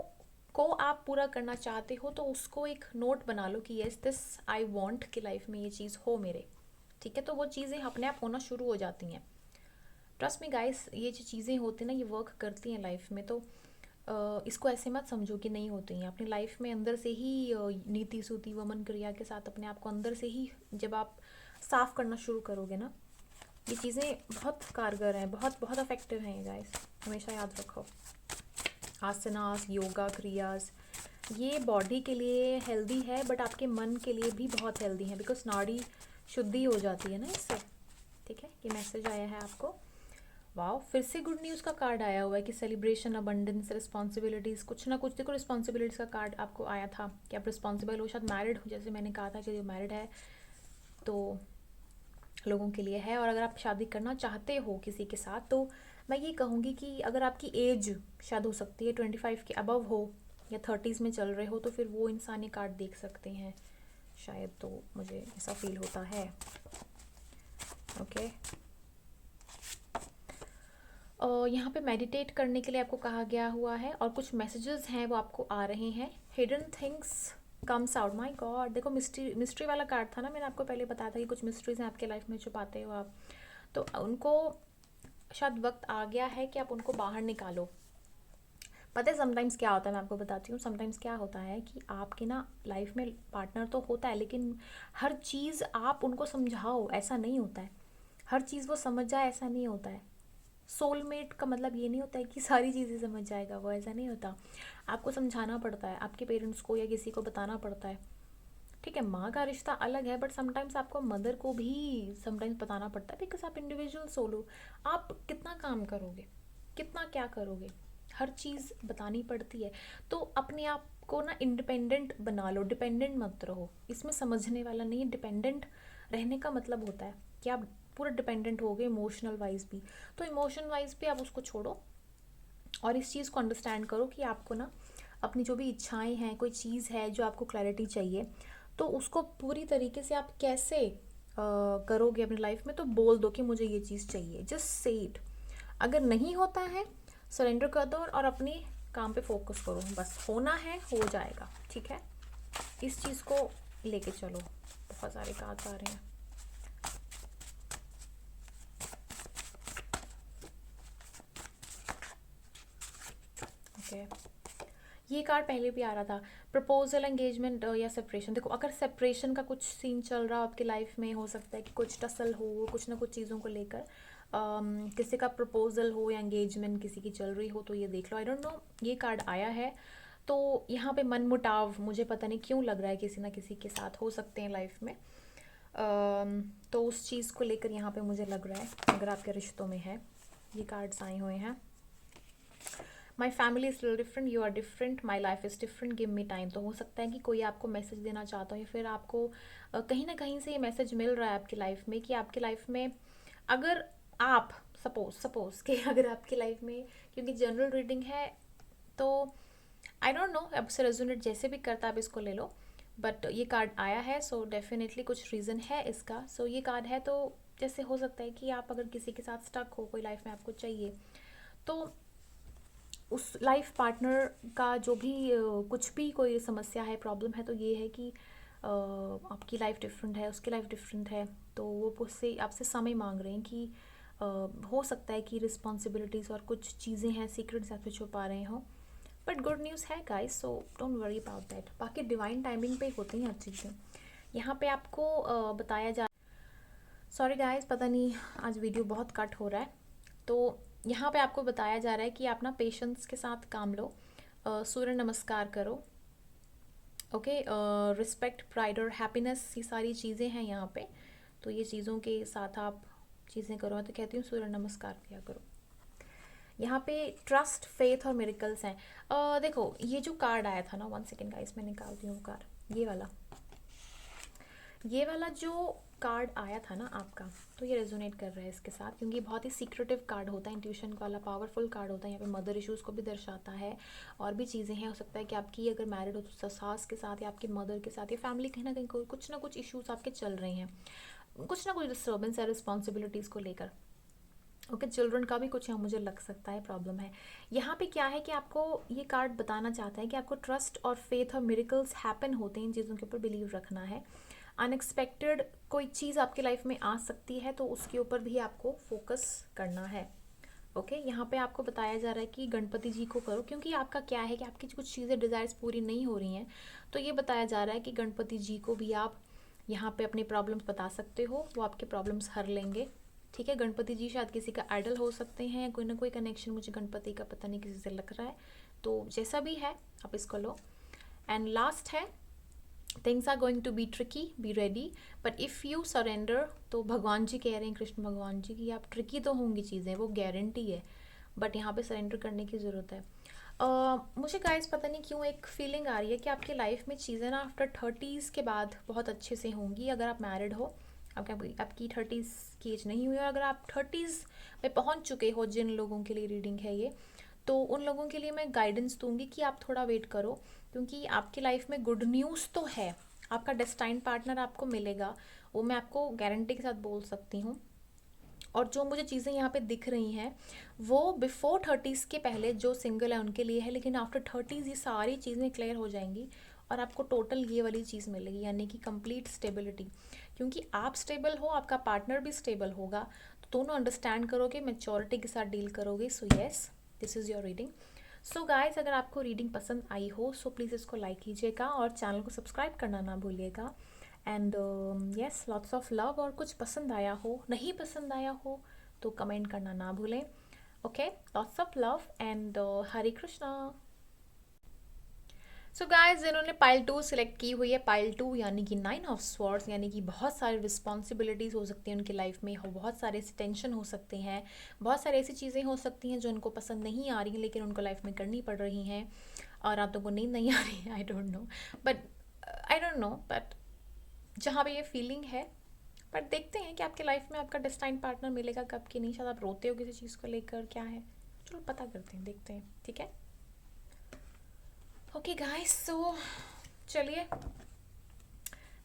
को आप पूरा करना चाहते हो तो उसको एक नोट बना लो कि यस दिस आई वांट कि लाइफ में ये चीज़ हो मेरे, ठीक है। तो वो चीज़ें अपने आप होना शुरू हो जाती हैं। ट्रस्ट में गाइस, ये जो चीज़ें होती हैं ना, ये वर्क करती हैं लाइफ में। तो इसको ऐसे मत समझो कि नहीं होती हैं। अपनी लाइफ में अंदर से ही नीति सूती वमन क्रिया के साथ अपने आप को अंदर से ही जब आप साफ करना शुरू करोगे ना, ये चीज़ें बहुत कारगर हैं, बहुत बहुत इफेक्टिव हैं गाइस, हमेशा याद रखो। आसनास, योगा क्रियाज, ये बॉडी के लिए हेल्दी है बट आपके मन के लिए भी बहुत हेल्दी है, बिकॉज नाड़ी शुद्धि हो जाती है ना इससे, ठीक है। ये मैसेज आया है आपको। वाओ, फिर से गुड न्यूज़ का कार्ड आया हुआ है कि सेलिब्रेशन, अबंडेंस, रिस्पॉन्सिबिलिटीज़, कुछ ना कुछ। देखो, रिस्पॉन्सिबिलिटीज़ का कार्ड आपको आया था कि आप रिस्पॉन्सिबल हो, शायद मैरिड हो, जैसे मैंने कहा था कि जो मैरिड है तो लोगों के लिए है। और अगर आप शादी करना चाहते हो किसी के साथ तो मैं ये कहूँगी कि अगर आपकी एज शायद हो सकती है 25 के अबव हो या 30s में चल रहे हो तो फिर वो इंसान ये कार्ड देख सकते हैं शायद, तो मुझे ऐसा फील होता है। ओके, यहाँ पे मेडिटेट करने के लिए आपको कहा गया हुआ है और कुछ मैसेजेस हैं वो आपको आ रहे हैं। Hidden things comes out, my God. देखो, मिस्ट्री मिस्ट्री वाला कार्ड था ना, मैंने आपको पहले बताया था कि कुछ मिस्ट्रीज हैं आपके लाइफ में छुपाते हो आप, तो उनको शायद वक्त आ गया है कि आप उनको बाहर निकालो। पता है समटाइम्स क्या होता है, मैं आपको बताती हूँ। समटाइम्स क्या होता है कि आपके ना लाइफ में पार्टनर तो होता है लेकिन हर चीज़ आप उनको समझाओ ऐसा नहीं होता है, हर चीज़ वो समझ जाए ऐसा नहीं होता है। सोलमेट का मतलब ये नहीं होता है कि सारी चीज़ें समझ जाएगा वो, ऐसा नहीं होता। आपको समझाना पड़ता है, आपके पेरेंट्स को या किसी को बताना पड़ता है, ठीक है। माँ का रिश्ता अलग है बट समटाइम्स आपको मदर को भी समटाइम्स बताना पड़ता है, बिकॉज आप इंडिविजुअल सोल हो। आप कितना काम करोगे, कितना क्या करोगे, हर चीज़ बतानी पड़ती है। तो अपने आप को ना इंडिपेंडेंट बना लो, डिपेंडेंट मत रहो। इसमें समझने वाला नहीं है। डिपेंडेंट रहने का मतलब होता है कि आप पूरा डिपेंडेंट हो गए इमोशनल वाइज भी, तो इमोशनल वाइज भी आप उसको छोड़ो और इस चीज़ को अंडरस्टैंड करो कि आपको ना अपनी जो भी इच्छाएं हैं, कोई चीज़ है जो आपको क्लैरिटी चाहिए, तो उसको पूरी तरीके से आप कैसे करोगे अपनी लाइफ में, तो बोल दो कि मुझे ये चीज़ चाहिए, जस्ट से इट। अगर नहीं होता है सरेंडर कर दो और अपने काम पे फोकस करो, बस होना है हो जाएगा, ठीक है। इस चीज़ को लेके चलो। बहुत सारे कार्ड्स आ रहे हैं। ओके, ये कार्ड पहले भी आ रहा था, प्रपोजल, एंगेजमेंट या सेपरेशन। देखो, अगर सेपरेशन का कुछ सीन चल रहा हो आपकी लाइफ में, हो सकता है कि कुछ टसल हो कुछ ना कुछ चीज़ों को लेकर, किसी का प्रपोजल हो या एंगेजमेंट किसी की चल रही हो, तो ये देख लो। आई डोंट नो, ये कार्ड आया है तो यहाँ पे मन मुटाव मुझे पता नहीं क्यों लग रहा है किसी ना किसी के साथ हो सकते हैं लाइफ में। तो उस चीज़ को लेकर यहाँ पे मुझे लग रहा है अगर आपके रिश्तों में है। ये कार्ड्स आए हुए हैं। My family is different, you are different, my life is different, give me time. तो हो सकता है कि कोई आपको मैसेज देना चाहता हो या फिर आपको कहीं ना कहीं से ये मैसेज मिल रहा है आपकी लाइफ में कि आपकी लाइफ में अगर आप सपोज कि अगर आपकी लाइफ में, क्योंकि जनरल रीडिंग है तो आई डोंट नो, अब से रेजोनेट जैसे भी करता आप इसको ले लो, बट ये कार्ड आया है सो डेफिनेटली कुछ रीज़न है इसका। सो ये कार्ड है तो जैसे हो सकता है कि आप अगर किसी के साथ स्टक हो, कोई लाइफ में आपको चाहिए, तो उस लाइफ पार्टनर का जो भी कुछ भी कोई समस्या है, प्रॉब्लम है, तो ये है कि आपकी लाइफ डिफरेंट है, उसकी लाइफ डिफरेंट है, तो वो उससे आपसे समय मांग रहे हैं कि हो सकता है कि रिस्पॉन्सिबिलिटीज़ और कुछ चीज़ें हैं, सीक्रेट्स आपसे छुपा रहे हों, बट गुड न्यूज़ है guys, so don't worry about that. बाकी डिवाइन टाइमिंग पे होती हैं हर चीज़ें। यहाँ पे आपको बताया जा, सॉरी गाइस पता नहीं आज वीडियो बहुत कट हो रहा है, तो यहाँ पे आपको बताया जा रहा है कि आप ना पेशेंस के साथ काम लो, सूर्य नमस्कार करो, ओके, रिस्पेक्ट, प्राइड और हैप्पीनेस, ये सारी चीज़ें हैं यहाँ पे, तो ये चीज़ों के साथ आप चीज़ें करो, तो कहती हूँ सूर्य नमस्कार किया करो। यहाँ पे ट्रस्ट, फेथ और मिरेकल्स हैं। देखो ये जो कार्ड आया था ना, 1 सेकेंड गाइस मैं निकालती हूँ कार्ड, ये वाला जो कार्ड आया था ना आपका, तो ये रेजोनेट कर रहा है इसके साथ, क्योंकि बहुत ही सीक्रेटिव कार्ड होता है, इंट्यूशन वाला पावरफुल कार्ड होता है। यहाँ पे मदर इश्यूज़ को भी दर्शाता है, और भी चीज़ें हैं, हो सकता है कि आपकी अगर मैरिड हो तो सास के साथ या आपकी मदर के साथ या फैमिली कहीं ना कहीं कुछ ना कुछ इश्यूज़ आपके चल रहे हैं, कुछ ना कुछ डिस्टर्बेंस है रिस्पॉन्सिबिलिटीज़ को लेकर। ओके, चिल्ड्रन का भी कुछ यहाँ मुझे लग सकता है प्रॉब्लम है। यहाँ पे क्या है कि आपको ये कार्ड बताना चाहता है कि आपको ट्रस्ट और फेथ और मिरेकल्स हैपन होते हैं, इन चीज़ों के ऊपर बिलीव रखना है। अनएक्सपेक्टेड कोई चीज़ आपकी लाइफ में आ सकती है, तो उसके ऊपर भी आपको फोकस करना है। ओके, यहाँ पे आपको बताया जा रहा है कि गणपति जी को करो, क्योंकि आपका क्या है कि आपकी कुछ चीज़ें डिज़ायर्स पूरी नहीं हो रही हैं, तो ये बताया जा रहा है कि गणपति जी को भी आप यहाँ पे अपने प्रॉब्लम्स बता सकते हो, वो आपके प्रॉब्लम्स हर लेंगे। ठीक है, गणपति जी शायद किसी का आइडल हो सकते हैं, कोई ना कोई कनेक्शन मुझे गणपति का पता नहीं किसी से लग रहा है, तो जैसा भी है आप इसको लो। एंड लास्ट है, things are going to be tricky, be ready, but if you surrender, तो भगवान जी कह रहे हैं, कृष्ण भगवान जी की, आप ट्रिकी तो होंगी चीज़ें, वो गारंटी है, बट यहाँ पे सरेंडर करने की ज़रूरत है। मुझे गाइस पता नहीं क्यों एक फीलिंग आ रही है कि आपकी लाइफ में चीज़ें ना आफ्टर 30s के बाद बहुत अच्छे से होंगी, अगर आप मैरिड हो, आपकी 30s की एज नहीं हुई, और अगर आप 30s में पहुंच चुके हो, जिन लोगों के लिए रीडिंग है ये, तो उन लोगों के लिए मैं गाइडेंस दूंगी कि आप थोड़ा वेट करो, क्योंकि आपकी लाइफ में गुड न्यूज़ तो है, आपका डेस्टाइन पार्टनर आपको मिलेगा, वो मैं आपको गारंटी के साथ बोल सकती हूँ। और जो मुझे चीज़ें यहाँ पे दिख रही हैं वो बिफोर 30s के पहले जो सिंगल है उनके लिए है, लेकिन आफ्टर 30s ये सारी चीज़ें क्लियर हो जाएंगी और आपको टोटल ये वाली चीज़ मिलेगी, यानी कि कंप्लीट स्टेबिलिटी, क्योंकि आप स्टेबल हो, आपका पार्टनर भी स्टेबल होगा, तो दोनों अंडरस्टैंड करोगे, मेच्योरिटी के साथ डील करोगे। So yes, this is your reading. So guys, अगर आपको रीडिंग पसंद आई हो सो प्लीज़ इसको लाइक कीजिएगा और चैनल को सब्सक्राइब करना ना भूलिएगा। And yes, lots of love, और कुछ पसंद आया हो, नहीं पसंद आया हो तो कमेंट करना ना भूलें। Okay, lots of love and Hare Krishna. So guys, जिन्होंने पाइल 2 सिलेक्ट की हुई है, पाइल 2 यानी कि 9 ऑफ स्वॉर्ड्स, यानी कि बहुत सारी रिस्पॉन्सिबिलिटीज़ हो सकती हैं उनकी लाइफ में, हो बहुत सारे ऐसे टेंशन हो सकते हैं, बहुत सारी ऐसी चीज़ें हो सकती हैं जो उनको पसंद नहीं आ रही हैं लेकिन उनको लाइफ में करनी पड़ रही हैं, और आप तो को नींद नहीं आ रही है, आई डोंट नो बट जहाँ पे ये फीलिंग है, बट देखते हैं कि आपके लाइफ में आपका डेस्टाइन पार्टनर मिलेगा कब की नहीं, शायद आप रोते हो किसी चीज़ को लेकर, क्या है, चलो पता करते हैं, देखते हैं, ठीक है। ओके गाइस, सो चलिए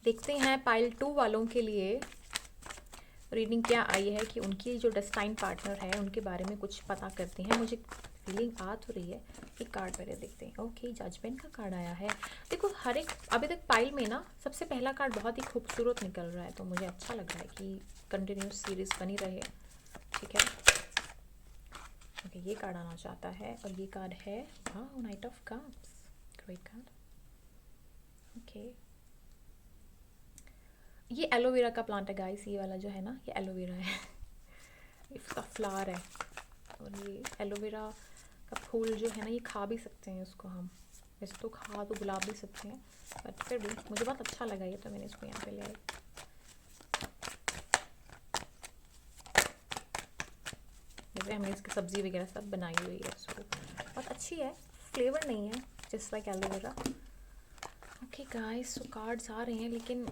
देखते हैं पाइल 2 वालों के लिए रीडिंग क्या आई है, कि उनकी जो डेस्टाइन पार्टनर है उनके बारे में कुछ पता करते हैं। मुझे फीलिंग आ तो रही है, एक कार्ड पहले देखते हैं। ओके, जजमेंट का कार्ड आया है। देखो, हर एक अभी तक पाइल में ना सबसे पहला कार्ड बहुत ही खूबसूरत निकल रहा है, तो मुझे अच्छा लग रहा है कि कंटिन्यूस सीरीज बनी रहे, ठीक है। ओके, ये कार्ड आना चाहता है, और ये कार्ड है night of cups, great card. Okay, ये एलोवेरा का प्लांट है गाइस, ये वाला जो है ना, ये एलोवेरा है इसका फ्लावर है, और ये एलोवेरा का फूल जो है ना, ये खा भी सकते हैं उसको हम, वैसे तो खा तो गुलाब भी सकते हैं, बट फिर भी मुझे बहुत अच्छा लगा ये, तो मैंने इसको यहाँ पे ले आई। जैसे हमने इसकी सब्ज़ी वगैरह सब बनाई हुई है, सो बहुत अच्छी है, फ्लेवर नहीं है just like aloe vera. Okay guys, so cards आ रहे हैं, लेकिन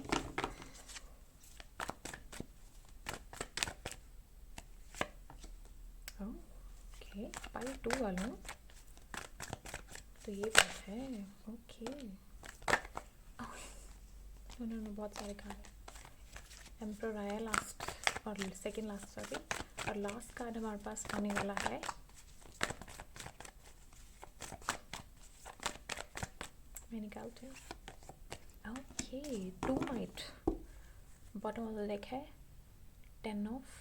ओके, पाई 2 वाला हूँ, तो ये बात है। ओके, उन्होंने बहुत सारे कार्ड। एम्परर आया लास्ट और सेकंड लास्ट, सॉरी, और लास्ट कार्ड हमारे पास आने वाला है मैं निकालती हूँ। Okay, 2 night, bottom of the deck है 10 ऑफ।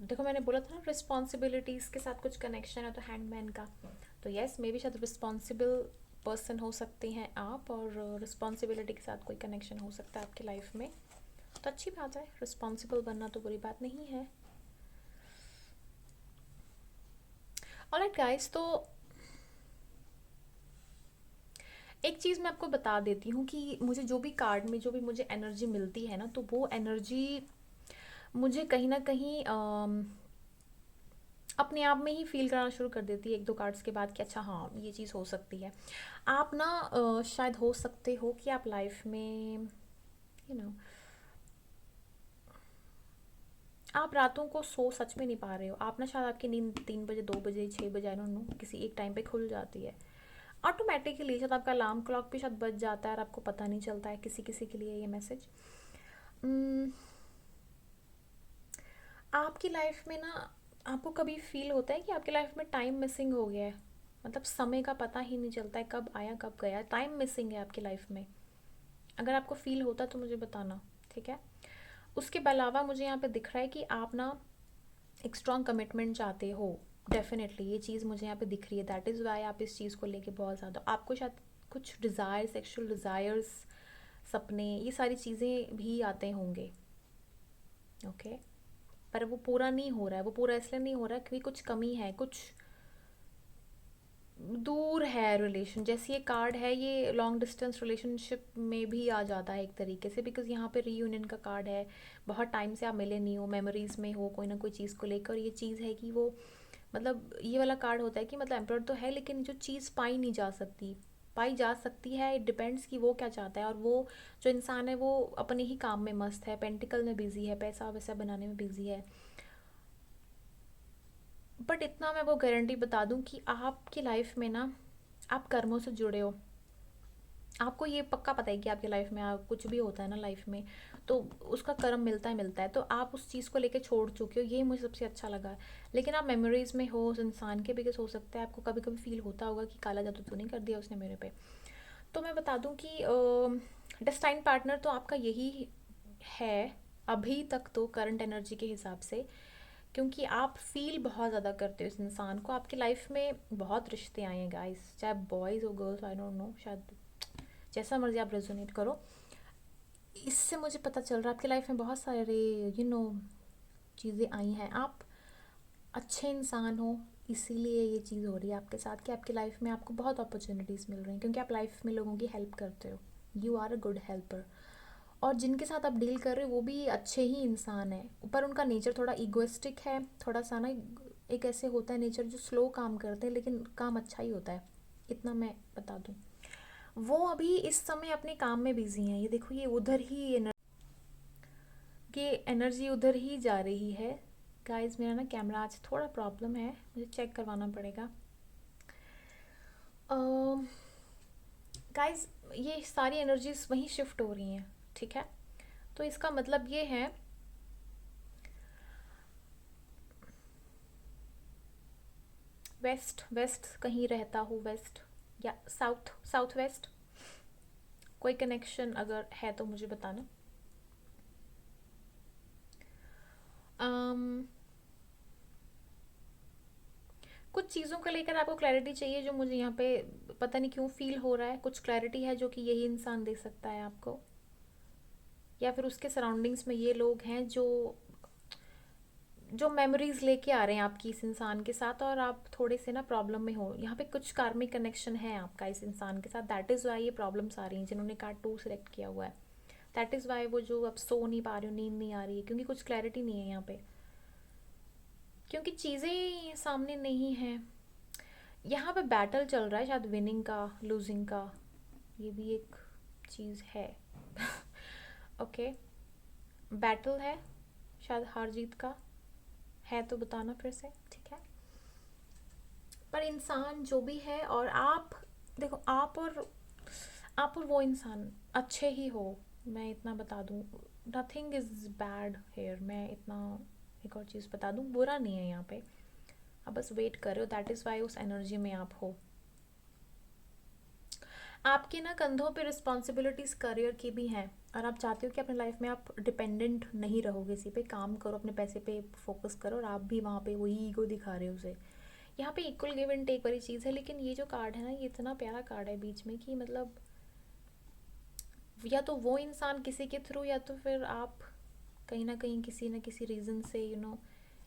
देखो मैंने बोला था ना रिस्पॉन्सिबिलिटीज़ के साथ कुछ कनेक्शन है, तो हैंगमैन का, तो यस मे बी शायद रिस्पॉन्सिबल पर्सन हो सकते हैं आप, और रिस्पॉन्सिबिलिटी के साथ कोई कनेक्शन हो सकता है आपकी लाइफ में, तो अच्छी बात है। रिस्पॉन्सिबल बनना तो बुरी बात नहीं है। ऑलराइट गाइस, तो एक चीज़ मैं आपको बता देती हूँ कि मुझे जो भी कार्ड में जो भी मुझे एनर्जी मिलती है ना, तो वो एनर्जी मुझे कहीं ना कहीं अपने आप में ही फील करना शुरू कर देती है 1-2 कार्ड्स के बाद कि अच्छा हाँ ये चीज़ हो सकती है। आप ना शायद हो सकते हो कि आप लाइफ में आप रातों को सो सच में नहीं पा रहे हो। आप ना शायद आपकी नींद 3 बजे, 2 बजे, 6 बजे, आई डोंट नो, किसी एक टाइम पे खुल जाती है ऑटोमेटिकली। शायद आपका अलार्म क्लॉक भी शायद बज जाता है और आपको पता नहीं चलता है, किसी किसी के लिए ये मैसेज। आपकी लाइफ में ना आपको कभी फील होता है कि आपकी लाइफ में टाइम मिसिंग हो गया है, मतलब समय का पता ही नहीं चलता है कब आया कब गया, टाइम मिसिंग है आपकी लाइफ में। अगर आपको फील होता है तो मुझे बताना, ठीक है। उसके अलावा मुझे यहाँ पे दिख रहा है कि आप ना एक स्ट्रॉन्ग कमिटमेंट चाहते हो, डेफिनेटली ये चीज़ मुझे यहाँ पे दिख रही है। दैट इज़ वाई आप इस चीज़ को लेके बहुत ज़्यादा, आपको शायद कुछ डिज़ायर, सेक्सुअल डिज़ायर्स, सपने, ये सारी चीज़ें भी आते होंगे, ओके। पर वो पूरा नहीं हो रहा है, वो पूरा इसलिए नहीं हो रहा है क्योंकि कुछ कमी है, कुछ दूर है रिलेशन। जैसे ये कार्ड है, ये लॉन्ग डिस्टेंस रिलेशनशिप में भी आ जाता है एक तरीके से, बिकॉज यहाँ पे रीयूनियन का कार्ड है। बहुत टाइम से आप मिले नहीं हो, मेमोरीज में हो कोई ना कोई चीज़ को लेकर। ये चीज़ है कि वो, मतलब ये वाला कार्ड होता है कि मतलब एम्परर तो है लेकिन जो चीज़ पाई नहीं जा सकती, पाई जा सकती है, इट डिपेंड्स कि वो क्या चाहता है। और वो जो इंसान है वो अपने ही काम में मस्त है, पेंटिकल में बिजी है, पैसा वैसा बनाने में बिजी है। बट इतना मैं वो गारंटी बता दूं कि आपकी लाइफ में ना आप कर्मों से जुड़े हो। आपको ये पक्का पता है कि आपकी लाइफ में कुछ भी होता है ना लाइफ में, तो उसका कर्म मिलता है, मिलता है। तो आप उस चीज़ को लेके छोड़ चुके हो, ये मुझे सबसे अच्छा लगा है। लेकिन आप मेमोरीज में हो उस इंसान के, बिकॉज हो सकता है आपको कभी कभी फील होता होगा कि काला जादू तो नहीं कर दिया उसने मेरे पे। तो मैं बता दूं कि डेस्टाइन पार्टनर तो आपका यही है अभी तक, तो करंट एनर्जी के हिसाब से, क्योंकि आप फील बहुत ज़्यादा करते हो इस इंसान को। आपकी लाइफ में बहुत रिश्ते आए हैं गाइस, चाहे बॉयज़ हो गर्ल्स, आई डोंट नो, शायद जैसा मर्जी आप रेजोनेट करो। इससे मुझे पता चल रहा है आपकी लाइफ में बहुत सारे चीज़ें आई हैं। आप अच्छे इंसान हो, इसीलिए ये चीज़ हो रही है आपके साथ कि आपकी लाइफ में आपको बहुत अपॉर्चुनिटीज़ मिल रही हैं, क्योंकि आप लाइफ में लोगों की हेल्प करते हो। You are a good helper. और जिनके साथ आप डील कर रहे हो वो भी अच्छे ही इंसान है, पर उनका नेचर थोड़ा ईगोइस्टिक है, थोड़ा सा ना, एक ऐसे होता है नेचर जो स्लो काम करते हैं लेकिन काम अच्छा ही होता है, इतना मैं बता दूं। वो अभी इस समय अपने काम में बिजी हैं। ये देखो, ये उधर ही ये एनर्जी उधर ही जा रही है। गाइस मेरा ना कैमरा आज थोड़ा प्रॉब्लम है, मुझे चेक करवाना पड़ेगा। गाइस ये सारी एनर्जीज वहीं शिफ्ट हो रही हैं, ठीक है। तो इसका मतलब ये है, वेस्ट वेस्ट कहीं रहता हूँ, वेस्ट या साउथ, साउथ वेस्ट, कोई कनेक्शन अगर है तो मुझे बताना। um, कुछ चीज़ों को लेकर आपको क्लैरिटी चाहिए, जो मुझे यहाँ पे पता नहीं क्यों फील हो रहा है। कुछ क्लैरिटी है जो कि यही इंसान दे सकता है आपको, या फिर उसके सराउंडिंग्स में ये लोग हैं जो जो मेमोरीज लेके आ रहे हैं आपकी इस इंसान के साथ, और आप थोड़े से ना प्रॉब्लम में हो। यहाँ पे कुछ कार्मिक कनेक्शन है आपका इस इंसान के साथ, दैट इज़ वाई ये प्रॉब्लम्स आ रही हैं। जिन्होंने कार्ड 2 सेलेक्ट किया हुआ है, दैट इज़ वाई वो जो अब सो नहीं पा रही हो, नींद नहीं आ रही है, क्योंकि कुछ क्लैरिटी नहीं है यहाँ पे, क्योंकि चीज़ें सामने नहीं है। यहाँ पे बैटल चल रहा है, शायद विनिंग का, लूजिंग का, ये भी एक चीज़ है। ओके, बैटल है, शायद हार जीत का है तो बताना फिर से, ठीक है। पर इंसान जो भी है, और आप देखो, आप और वो इंसान अच्छे ही हो, मैं इतना बता दूँ। नथिंग इज़ बैड हेयर, मैं इतना एक और चीज़ बता दूँ, बुरा नहीं है यहाँ पे। आप बस वेट कर रहे हो, दैट इज़ वाई उस एनर्जी में आप हो। आपके ना कंधों पे रिस्पॉन्सिबिलिटीज़ करियर की भी हैं, और आप चाहते हो कि अपने लाइफ में आप डिपेंडेंट नहीं रहो किसी पे, काम करो, अपने पैसे पे फोकस करो, और आप भी वहाँ पे वही ईगो दिखा रहे हो उसे। यहाँ पे इक्वल गिव एंड टेक वाली चीज़ है, लेकिन ये जो कार्ड है ना, ये इतना प्यारा कार्ड है बीच में कि मतलब या तो वो इंसान किसी के थ्रू, या तो फिर आप कहीं ना किसी रीज़न से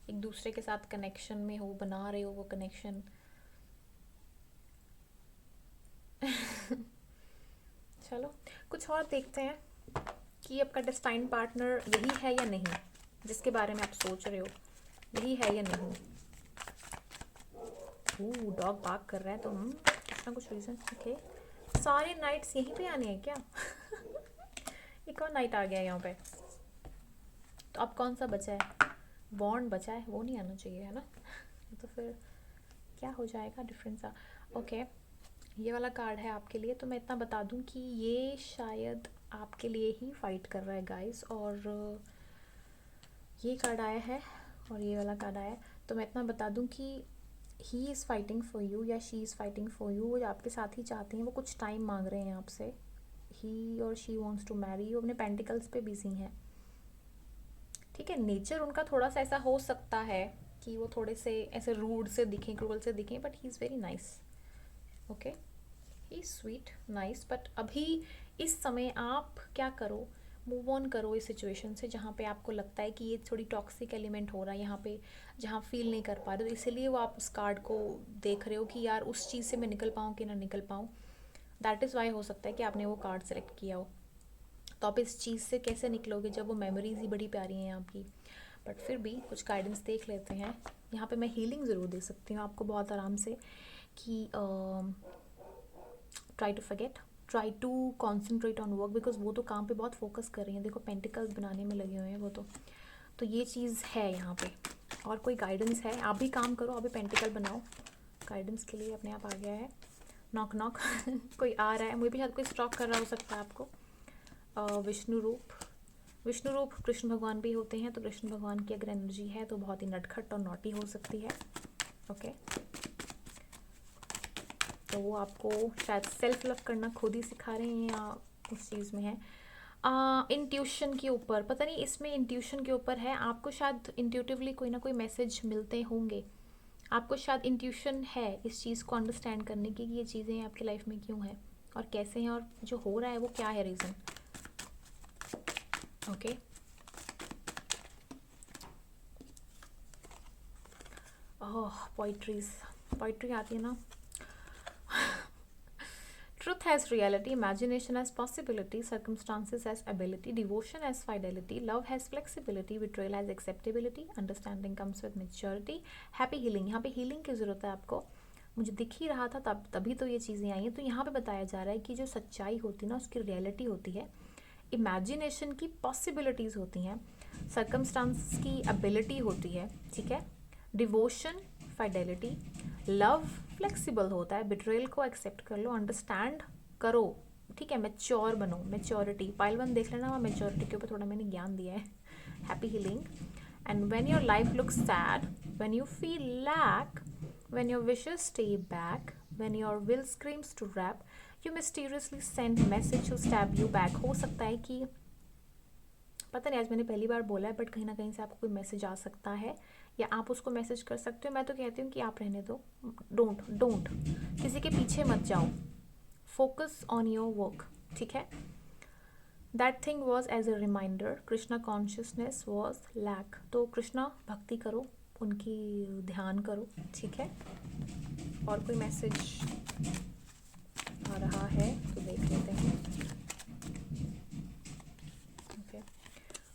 एक दूसरे के साथ कनेक्शन में हो, बना रहे हो वो कनेक्शन। चलो कुछ और देखते हैं कि आपका डेस्टाइन पार्टनर यही है या नहीं, जिसके बारे में आप सोच रहे हो, यही है या नहीं। डॉग बाग कर रहा है, तो कुछ ना कुछ रीज़न। ओके, सारे नाइट्स यहीं पे आने हैं क्या? एक और नाइट आ गया यहाँ पे। तो अब कौन सा बचा है? बॉन्ड बचा है, वो नहीं आना चाहिए है ना? तो फिर क्या हो जाएगा डिफरेंस सा। ओके, ये वाला कार्ड है आपके लिए। तो मैं इतना बता दूं कि ये शायद आपके लिए ही फाइट कर रहा है गाइस, और ये कार्ड आया है और ये वाला कार्ड आया है। तो मैं इतना बता दूं कि he is fighting for you या she is fighting for you. वो आपके साथ ही चाहते हैं, वो कुछ टाइम मांग रहे हैं आपसे। ही और she wants to marry you, अपने पेंटिकल्स पे बिजी हैं, ठीक है। नेचर उनका थोड़ा सा ऐसा हो सकता है कि वो थोड़े से ऐसे रूड से दिखें, क्रूअल से दिखें, but he is very nice. Okay, he sweet nice, but अभी इस समय आप क्या करो, मूव ऑन करो इस सिचुएशन से, जहाँ पे आपको लगता है कि ये थोड़ी टॉक्सिक एलिमेंट हो रहा है यहाँ पे, जहाँ फील नहीं कर पा रहे हो, तो इसीलिए वो आप उस कार्ड को देख रहे हो कि यार उस चीज़ से मैं निकल पाऊँ कि ना निकल पाऊँ। दैट इज़ वाई हो सकता है कि आपने वो कार्ड सेलेक्ट किया हो। तो आप इस चीज़ से कैसे निकलोगे जब वो मेमोरीज ही बड़ी प्यारी हैं आपकी। बट फिर भी कुछ गाइडेंस देख लेते हैं। यहाँ पे मैं हीलिंग ज़रूर दे सकती हूँ आपको बहुत आराम से, कि try to forget, try to concentrate on work, because वो तो काम पे बहुत फोकस कर रही हैं, देखो पेंटिकल्स बनाने में लगे हुए हैं वो तो ये चीज़ है यहाँ पे। और कोई गाइडेंस है, आप भी काम करो, आप भी पेंटिकल बनाओ। गाइडेंस के लिए अपने आप आ गया है। नॉक नॉक कोई आ रहा है, मुझे भी शायद कोई स्टॉक कर रहा हो सकता है आपको। विष्णु रूप कृष्ण भगवान भी होते हैं, तो कृष्ण भगवान की अगर एनर्जी है तो बहुत ही नटखट और नॉटी हो सकती है। ओके, तो वो आपको शायद सेल्फ लव करना खुद ही सिखा रहे हैं, या उस चीज़ में है। इंट्यूशन के ऊपर, पता नहीं इसमें इंट्यूशन के ऊपर है, आपको शायद इंट्यूटिवली कोई ना कोई मैसेज मिलते होंगे, आपको शायद इंट्यूशन है इस चीज़ को अंडरस्टैंड करने की कि ये चीज़ें आपकी लाइफ में क्यों हैं और कैसे हैं, और जो हो रहा है वो क्या है रीज़न। ओके, ओह पोइट्री आती है ना। Truth as reality, imagination as possibility, circumstances as ability, devotion as fidelity, love has flexibility, betrayal as acceptability, understanding comes with maturity, happy healing। यहाँ पे healing की ज़रूरत है आपको, मुझे दिख ही रहा था तभी तो ये चीज़ें आई हैं। तो यहाँ पे बताया जा रहा है कि जो सच्चाई होती है ना, उसकी रियलिटी होती है, इमेजिनेशन की पॉसिबिलिटीज़ होती हैं, सर्कमस्टांस की एबिलिटी होती है, ठीक है। डिवोशन फाइडेलिटी, लव फ्लेक्सिबल होता है, बिट्रेयल को एक्सेप्ट कर लो, अंडरस्टैंड करो, ठीक है। मैच्योर बनो, मैच्योरिटी पाइल 1 देख लेना, वहाँ मैच्योरिटी के ऊपर थोड़ा मैंने ज्ञान दिया है। Happy healing, and when your life looks sad, when you feel lack, when your wishes stay back, when your will screams to wrap, you mysteriously send message to stab you back. हो सकता है कि पता नहीं, आज मैंने पहली बार बोला है, बट कहीं ना कहीं से आपको कोई मैसेज आ सकता है, या आप उसको मैसेज कर सकते हो। मैं तो कहती हूँ कि आप रहने दो, डोंट डोंट किसी के पीछे मत जाओ, फोकस ऑन योर वर्क, ठीक है। That thing was as a reminder, Krishna consciousness was lack. तो कृष्णा भक्ति करो, उनकी ध्यान करो, ठीक है। और कोई मैसेज आ रहा है तो देख लेते हैं।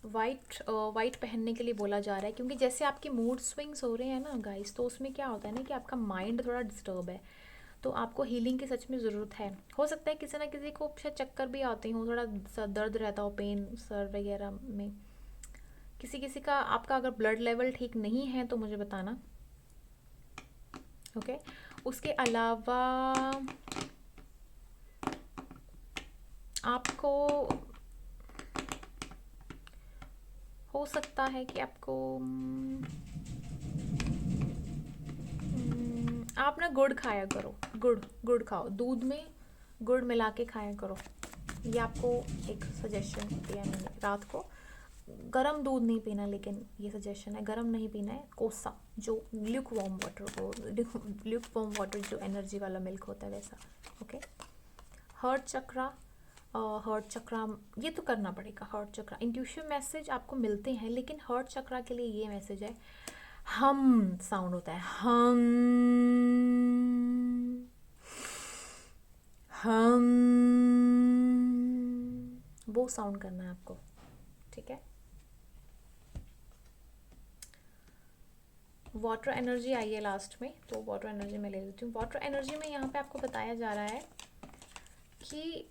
वाइट पहनने के लिए बोला जा रहा है, क्योंकि जैसे आपके मूड स्विंग्स हो रहे हैं ना गाइस, तो उसमें क्या होता है ना कि आपका माइंड थोड़ा डिस्टर्ब है, तो आपको हीलिंग की सच में ज़रूरत है। हो सकता है किसी ना किसी को शायद चक्कर भी आते हों, थोड़ा सर दर्द रहता हो, पेन सर वगैरह में, किसी किसी का, आपका अगर ब्लड लेवल ठीक नहीं है तो मुझे बताना। ओके। उसके अलावा आपको हो सकता है कि आपको आप ना गुड़ खाया करो। गुड़ गुड़ खाओ, दूध में गुड़ मिला के खाया करो। ये आपको एक सजेशन दिया मैंने। रात को गरम दूध नहीं पीना, लेकिन ये सजेशन है, गरम नहीं पीना है, कोसा, जो ल्यूक वार्म वाटर को, ल्यूक वार्म वाटर जो एनर्जी वाला मिल्क होता है वैसा। ओके। हार्ट चक्रा, हार्ट चक्रा ये तो करना पड़ेगा। हार्ट चक्रा इंट्यूशन मैसेज आपको मिलते हैं, लेकिन हार्ट चक्रा के लिए ये मैसेज है, हम साउंड होता है, हम वो साउंड करना है आपको। ठीक है। वाटर एनर्जी आई है लास्ट में, तो वाटर एनर्जी मैं ले लेती हूँ। वाटर एनर्जी में यहाँ पे आपको बताया जा रहा है कि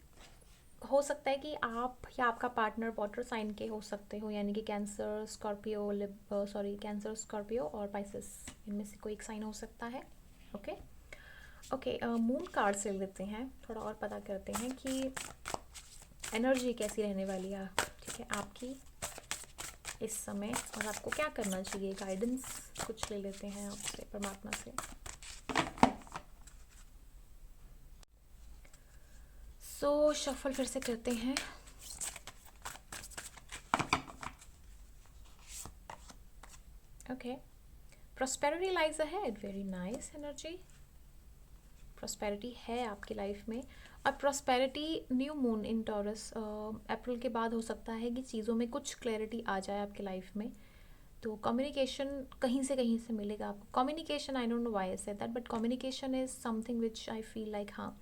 हो सकता है कि आप या आपका पार्टनर वाटर साइन के हो सकते हो, यानी कि कैंसर, स्कॉर्पियो, कैंसर, स्कॉर्पियो और पाइसेस, इनमें से कोई एक साइन हो सकता है। ओके। ओके, मून कार्ड से लेते हैं, थोड़ा और पता करते हैं कि एनर्जी कैसी रहने वाली है, ठीक है, आपकी इस समय, और आपको क्या करना चाहिए। गाइडेंस कुछ ले लेते हैं आपसे, परमात्मा से। सो शफल फिर से करते हैं। Okay. Prosperity lies ahead, very nice energy. Prosperity है आपकी लाइफ में, और prosperity new moon in Taurus April के बाद हो सकता है कि चीज़ों में कुछ क्लैरिटी आ जाए आपकी लाइफ में। तो कम्युनिकेशन कहीं से मिलेगा आपको। Communication, I don't know why I said that, but communication is something which I feel like, हाँ,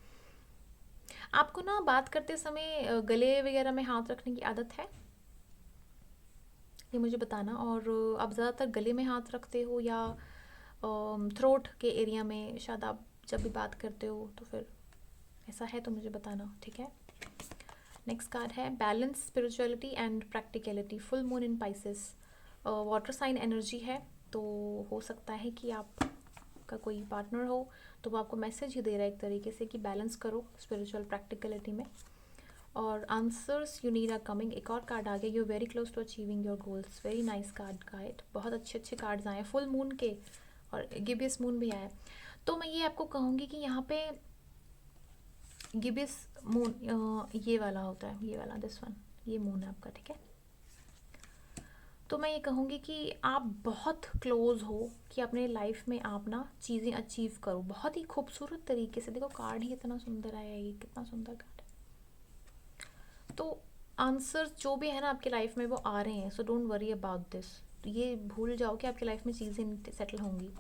आपको ना बात करते समय गले वगैरह में हाथ रखने की आदत है, ये मुझे बताना। और आप ज़्यादातर गले में हाथ रखते हो या थ्रोट के एरिया में, शायद आप जब भी बात करते हो, तो फिर ऐसा है तो मुझे बताना, ठीक है। नेक्स्ट कार्ड है balance, spirituality and practicality, full moon in Pisces, water sign energy है। तो हो सकता है कि आपका कोई पार्टनर हो तो वो आपको मैसेज ही दे रहा है एक तरीके से कि बैलेंस करो स्पिरिचुअल प्रैक्टिकलिटी में। और answers you need are coming. एक और कार्ड आ गया, you very close to achieving your goals, very nice card guide. बहुत अच्छे अच्छे कार्ड्स आए हैं फुल मून के, और गिबियस मून भी आया है। तो मैं ये आपको कहूँगी कि यहाँ पे गिबियस मून ये वाला होता है, ये वाला, दिस वन, ये मून है आपका, ठीक है। तो मैं ये कहूँगी कि आप बहुत क्लोज हो कि अपने लाइफ में आप ना चीज़ें अचीव करो बहुत ही खूबसूरत तरीके से। देखो कार्ड ही इतना सुंदर आया है, ये कितना सुंदर कार्ड है। तो आंसर जो भी है ना आपकी लाइफ में वो आ रहे हैं, so don't worry about this. तो ये भूल जाओ कि आपकी लाइफ में चीज़ें सेटल होंगी।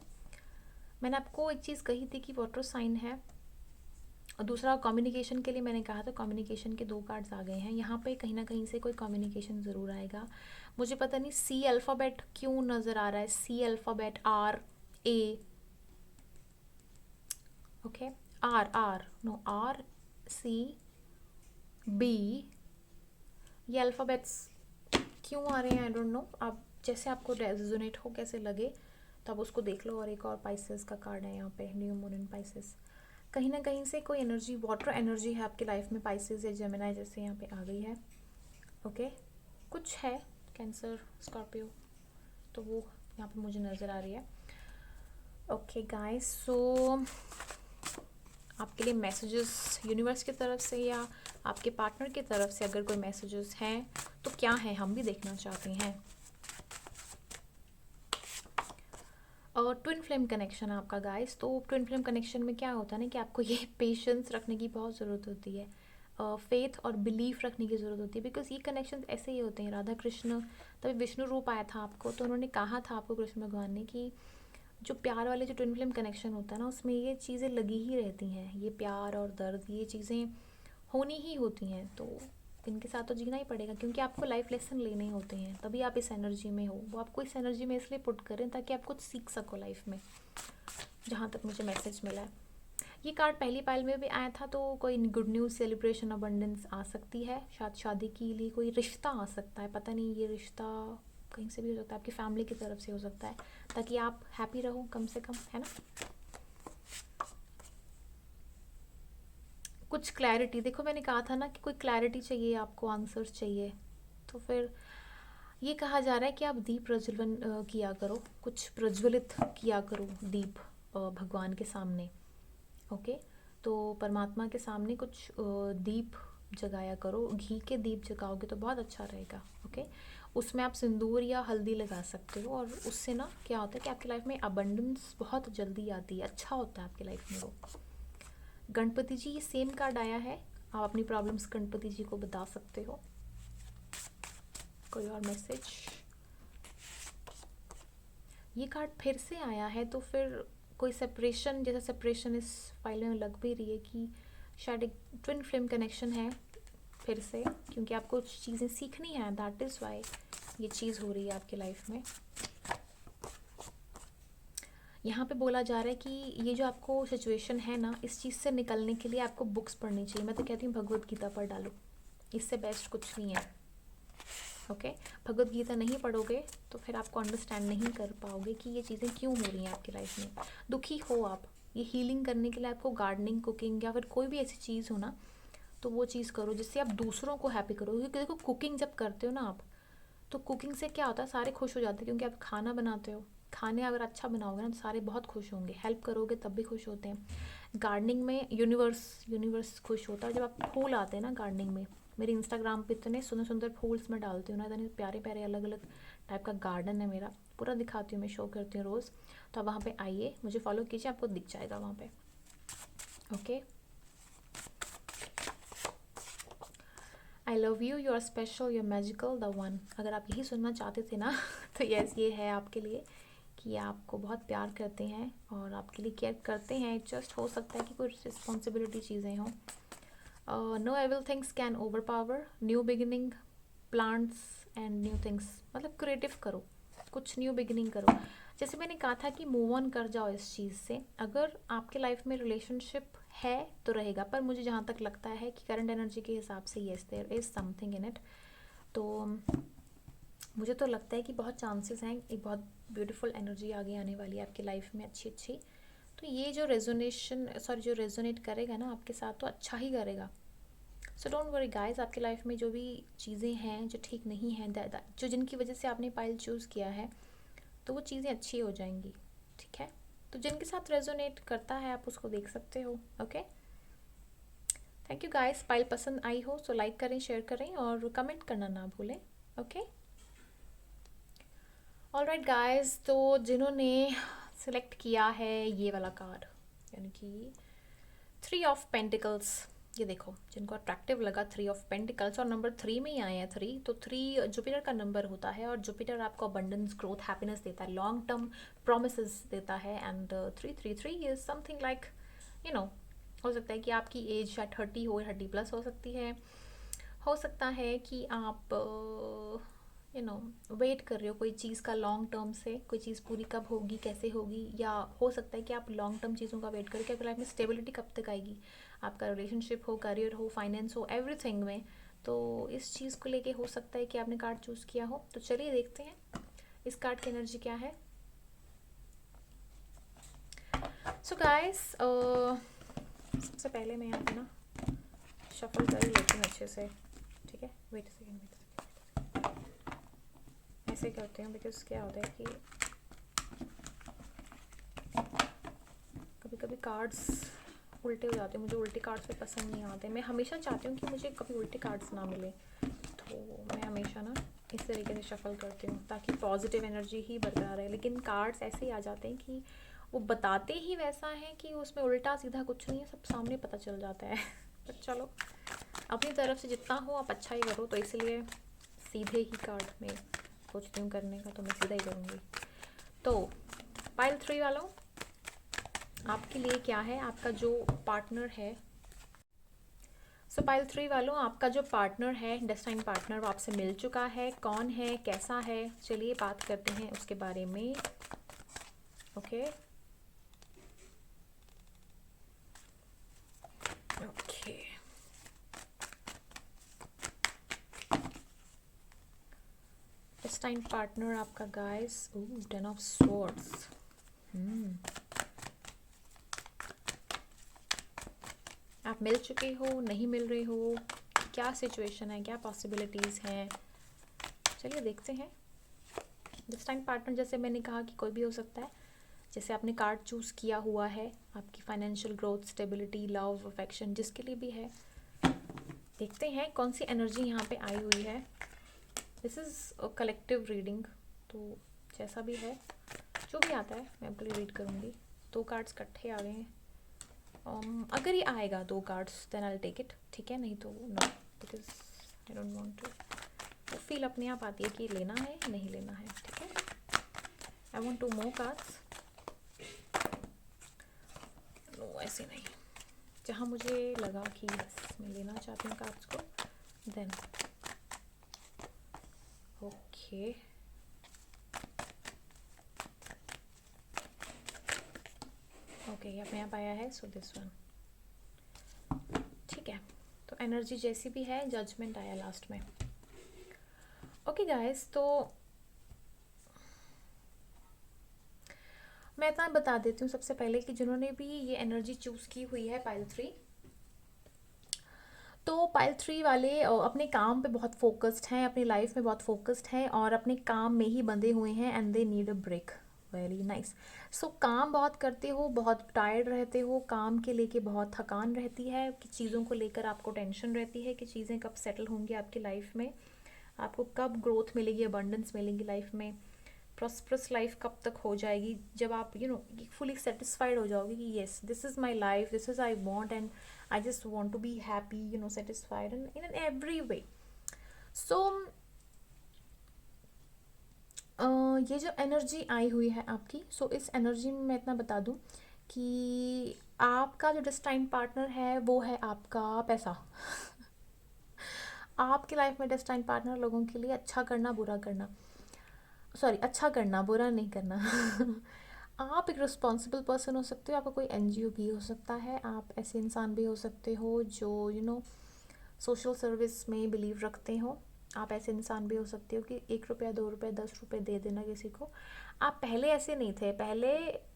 मैंने आपको एक चीज़ कही थी कि वाटर साइन है, और दूसरा कम्युनिकेशन के लिए मैंने कहा था, कम्युनिकेशन के दो कार्ड्स आ गए हैं यहाँ पे। कहीं ना कहीं से कोई कम्युनिकेशन ज़रूर आएगा। मुझे पता नहीं सी अल्फ़ाबेट क्यों नज़र आ रहा है, C alphabet, R, A, okay, R, R no, R, C, B, ये अल्फ़ाबेट्स क्यों आ रहे हैं, आई डोंट नो। आप जैसे आपको रेजोनेट हो, कैसे लगे, तो आप उसको देख लो। और एक और पाइसेस का कार्ड है यहाँ पे, न्यू मून इन पाइसेस। कहीं ना कहीं से कोई एनर्जी, वाटर एनर्जी है आपकी लाइफ में, पाइसेस या जेमिनी जैसे यहाँ पे आ गई है। ओके। कुछ है कैंसर, स्कॉर्पियो, तो वो यहाँ पे मुझे नज़र आ रही है। ओके गाइस, सो आपके लिए मैसेजेस यूनिवर्स की तरफ से या आपके पार्टनर की तरफ से अगर कोई मैसेजेस हैं तो क्या है, हम भी देखना चाहते हैं। और ट्विन फ्लेम कनेक्शन है आपका गाइस। तो ट्विन फ्लेम कनेक्शन में क्या होता है ना कि आपको ये पेशेंस रखने की बहुत ज़रूरत होती है, फेथ और बिलीफ रखने की ज़रूरत होती है, बिकॉज ये कनेक्शन ऐसे ही होते हैं। राधा कृष्ण, तभी विष्णु रूप आया था आपको, तो उन्होंने कहा था आपको, कृष्ण भगवान ने, कि जो प्यार वाले जो ट्विन फ्लेम कनेक्शन होता है ना, उसमें ये चीज़ें लगी ही रहती हैं, ये प्यार और दर्द, ये चीज़ें होनी ही होती हैं। तो इनके साथ तो जीना ही पड़ेगा, क्योंकि आपको लाइफ लेसन लेने होते हैं, तभी आप इस एनर्जी में हो। वो आपको इस एनर्जी में इसलिए पुट करें ताकि आप कुछ सीख सको लाइफ में, जहाँ तक मुझे मैसेज मिला है। ये कार्ड पहली पाइल में भी आया था, तो कोई गुड न्यूज़, सेलिब्रेशन, अबंडेंस आ सकती है। शायद शादी के लिए कोई रिश्ता आ सकता है, पता नहीं ये रिश्ता कहीं से भी हो सकता है, आपकी फैमिली की तरफ से हो सकता है, ताकि आप हैप्पी रहो कम से कम, है ना। कुछ क्लैरिटी, देखो मैंने कहा था ना कि कोई क्लैरिटी चाहिए आपको, आंसर्स चाहिए, तो फिर ये कहा जा रहा है कि आप दीप प्रज्वलन किया करो, कुछ प्रज्वलित किया करो दीप भगवान के सामने। ओके, तो परमात्मा के सामने कुछ दीप जगाया करो, घी के दीप जगाओगे तो बहुत अच्छा रहेगा। ओके, उसमें आप सिंदूर या हल्दी लगा सकते हो, और उससे ना क्या होता है कि आपकी लाइफ में अबंडेंस बहुत जल्दी आती है, अच्छा होता है आपकी लाइफ में वो। गणपति जी, ये सेम कार्ड आया है, आप अपनी प्रॉब्लम्स गणपति जी को बता सकते हो। कोई और मैसेज? ये कार्ड फिर से आया है, तो फिर कोई सेपरेशन, जैसे सेपरेशन इस फाइल में लग भी रही है कि शायद एक ट्विन फ्लेम कनेक्शन है फिर से, क्योंकि आपको कुछ चीज़ें सीखनी है, दैट इज़ वाई ये चीज़ हो रही है आपकी लाइफ में। यहाँ पे बोला जा रहा है कि ये जो आपको सिचुएशन है ना, इस चीज़ से निकलने के लिए आपको बुक्स पढ़नी चाहिए। मैं तो कहती हूँ भगवत गीता पढ़ डालो, इससे बेस्ट कुछ नहीं है। ओके, भगवत गीता नहीं पढ़ोगे तो फिर आपको अंडरस्टैंड नहीं कर पाओगे कि ये चीज़ें क्यों हो रही हैं आपकी लाइफ में। दुखी हो आप, ये हीलिंग करने के लिए आपको गार्डनिंग, कुकिंग या फिर कोई भी ऐसी चीज़ हो ना, तो वो चीज़ करो जिससे आप दूसरों को हैप्पी करो। क्योंकि देखो, कुकिंग जब करते हो ना आप, तो कुकिंग से क्या होता है, सारे खुश हो जाते हैं, क्योंकि आप खाना बनाते हो। खाने अगर अच्छा बनाओगे ना तो सारे बहुत खुश होंगे, हेल्प करोगे तब भी खुश होते हैं। गार्डनिंग में यूनिवर्स खुश होता है जब आप फूल आते हैं ना गार्डनिंग में। मेरे इंस्टाग्राम पे इतने सुंदर सुंदर फूल्स मैं डालती हूँ ना, इतने प्यारे प्यारे अलग अलग टाइप का गार्डन है मेरा, पूरा दिखाती हूँ मैं, शो करती हूँ रोज़। तो आप वहाँ पे आइए, मुझे फॉलो कीजिए, आपको दिख जाएगा वहाँ पे। Okay, I love you, you are special, you are magical, the one. अगर आप यही सुनना चाहते थे ना तो यस, ये है आपके लिए कि आपको बहुत प्यार करते हैं और आपके लिए केयर करते हैं। जस्ट हो सकता है कि कोई रिस्पॉन्सिबिलिटी चीज़ें हों। No evil things can overpower, new beginning, plants and new things, मतलब क्रिएटिव करो, कुछ न्यू बिगिनिंग करो। जैसे मैंने कहा था कि मूव ऑन कर जाओ इस चीज़ से। अगर आपके लाइफ में रिलेशनशिप है तो रहेगा, पर मुझे जहाँ तक लगता है कि करंट एनर्जी के हिसाब से yes, there is something in it. तो मुझे तो लगता है कि बहुत चांसेस हैं, एक बहुत ब्यूटीफुल एनर्जी आगे आने वाली है आपकी लाइफ में, अच्छी अच्छी। तो ये जो जो रेजोनेट करेगा ना आपके साथ, तो अच्छा ही करेगा। सो डोंट वरी गाइस, आपकी लाइफ में जो भी चीज़ें हैं जो ठीक नहीं हैं, जो जिनकी वजह से आपने पाइल चूज़ किया है, तो वो चीज़ें अच्छी हो जाएंगी, ठीक है। तो जिनके साथ रेजोनेट करता है आप उसको देख सकते हो। Okay, thank you guys. Pile पसंद आई हो तो लाइक करें, शेयर करें और कमेंट करना ना भूलें। ओके, ऑलराइट गाइस, तो जिन्होंने सिलेक्ट किया है ये वाला कार्ड, यानी कि 3 ऑफ पेंटिकल्स, ये देखो, जिनको अट्रैक्टिव लगा 3 ऑफ पेंटिकल्स, और नंबर 3 में ही आए हैं 3, तो 3 जुपिटर का नंबर होता है, और जुपिटर आपको अबंडेंस, ग्रोथ, हैप्पीनेस देता है, लॉन्ग टर्म प्रोमिसेस देता है। And 333 is something like, you know, हो सकता है कि आपकी एज शायद 30 हो, 30+ हो सकती है। हो सकता है कि आप वेट कर रहे हो कोई चीज़ का लॉन्ग टर्म से, कोई चीज़ पूरी कब होगी, कैसे होगी, या हो सकता है कि आप लॉन्ग टर्म चीज़ों का वेट करो कि आपकी लाइफ में स्टेबिलिटी कब तक आएगी, आपका रिलेशनशिप हो, करियर हो, फाइनेंस हो, एवरीथिंग में। तो इस चीज़ को लेके हो सकता है कि आपने कार्ड चूज़ किया हो। तो चलिए देखते हैं इस कार्ड की एनर्जी क्या है। सो गाइस, सबसे पहले मैं यहाँ पे ना शफल कर ही लेती हूँ अच्छे से, ठीक है। वेट सेकेंड, ऐसे करती हूँ बिकॉज क्या होता है कि कभी कभी कार्ड्स उल्टे हो जाते हैं, मुझे उल्टे कार्ड्स पे पसंद नहीं आते। मैं हमेशा चाहती हूँ कि मुझे कभी उल्टे कार्ड्स ना मिले, तो मैं हमेशा ना इस तरीके से शफल करती हूँ ताकि पॉजिटिव एनर्जी ही बरकरार रहे। लेकिन कार्ड्स ऐसे ही आ जाते हैं कि वो बताते ही वैसा है कि उसमें उल्टा सीधा कुछ नहीं है, सब सामने पता चल जाता है। पर चलो, अपनी तरफ से जितना हो आप अच्छा ही करो, तो इसलिए सीधे ही कार्ड में सोचती हूँ करने का, तो मैं सीधा ही करूँगी। तो पाइल 3 वालों, आपके लिए क्या है, आपका जो पार्टनर है। सो पाइल 3 वालों, आपका जो पार्टनर है, डेस्टाइन पार्टनर, वो आपसे मिल चुका है, कौन है, कैसा है, चलिए बात करते हैं उसके बारे में। ओके ओके, डेस्टाइन्ड पार्टनर आपका गाइस, 10 ऑफ स्वॉर्ड्स। आप मिल चुके हो, नहीं मिल रहे हो, क्या सिचुएशन है, क्या पॉसिबिलिटीज़ हैं, चलिए देखते हैं। डेस्टाइन्ड पार्टनर जैसे मैंने कहा कि कोई भी हो सकता है। जैसे आपने कार्ड चूज़ किया हुआ है, आपकी financial growth, stability, love, affection, जिसके लिए भी है। देखते हैं कौन सी एनर्जी यहाँ पे आई हुई है। This is a collective reading, तो जैसा भी है, जो भी आता है मैं आपके लिए रीड करूँगी। 2 कार्ड्स इकट्ठे आ गए हैं। अगर ये आएगा 2 cards then I take it, ठीक है, नहीं तो no, because I don't want to. वो फील अपने आप आती है कि लेना है नहीं लेना है, ठीक है। I want 2 more cards. No, ऐसे नहीं, जहाँ मुझे लगा कि यस मैं लेना चाहती हूँ कार्ड्स को, देन ओके। ओके, ये अपने आप आया है, सो दिस वन, ठीक है। तो एनर्जी जैसी भी है, जजमेंट आया लास्ट में। ओके गाइस, तो मैं इतना बता देती हूँ सबसे पहले कि जिन्होंने भी ये एनर्जी चूज़ की हुई है पाइल 3, तो पाइल 3 वाले अपने काम पे बहुत फोकस्ड हैं, अपनी लाइफ में बहुत फोकस्ड हैं और अपने काम में ही बंधे हुए हैं and they need a break. Very nice. So काम बहुत करते हो, बहुत टायर्ड रहते हो, काम के लेके बहुत थकान रहती है, कि चीज़ों को लेकर आपको टेंशन रहती है कि चीज़ें कब सेटल होंगी आपकी लाइफ में, आपको कब ग्रोथ मिलेगी, अबंडेंस मिलेगी लाइफ में, प्रॉस्परस लाइफ कब तक हो जाएगी, जब आप फुली सेटिस्फाइड हो जाओगे कि yes this is my life, this is I want and I just want to be happy, satisfied in an every way. So ये जो एनर्जी आई हुई है आपकी, सो इस एनर्जी में मैं इतना बता दूं कि आपका जो डेस्टाइन्ड पार्टनर है वो है आपका पैसा। आपकी लाइफ में डेस्टाइन्ड पार्टनर लोगों के लिए अच्छा करना, बुरा करना, सॉरी अच्छा करना, बुरा नहीं करना। आप एक रिस्पॉन्सिबल पर्सन हो सकते हो, आपका कोई एनजीओ भी हो सकता है, आप ऐसे इंसान भी हो सकते हो जो सोशल सर्विस में बिलीव रखते हो। आप ऐसे इंसान भी हो सकते हो कि 1 रुपया, 2 रुपये, 10 रुपये दे देना किसी को। आप पहले ऐसे नहीं थे, पहले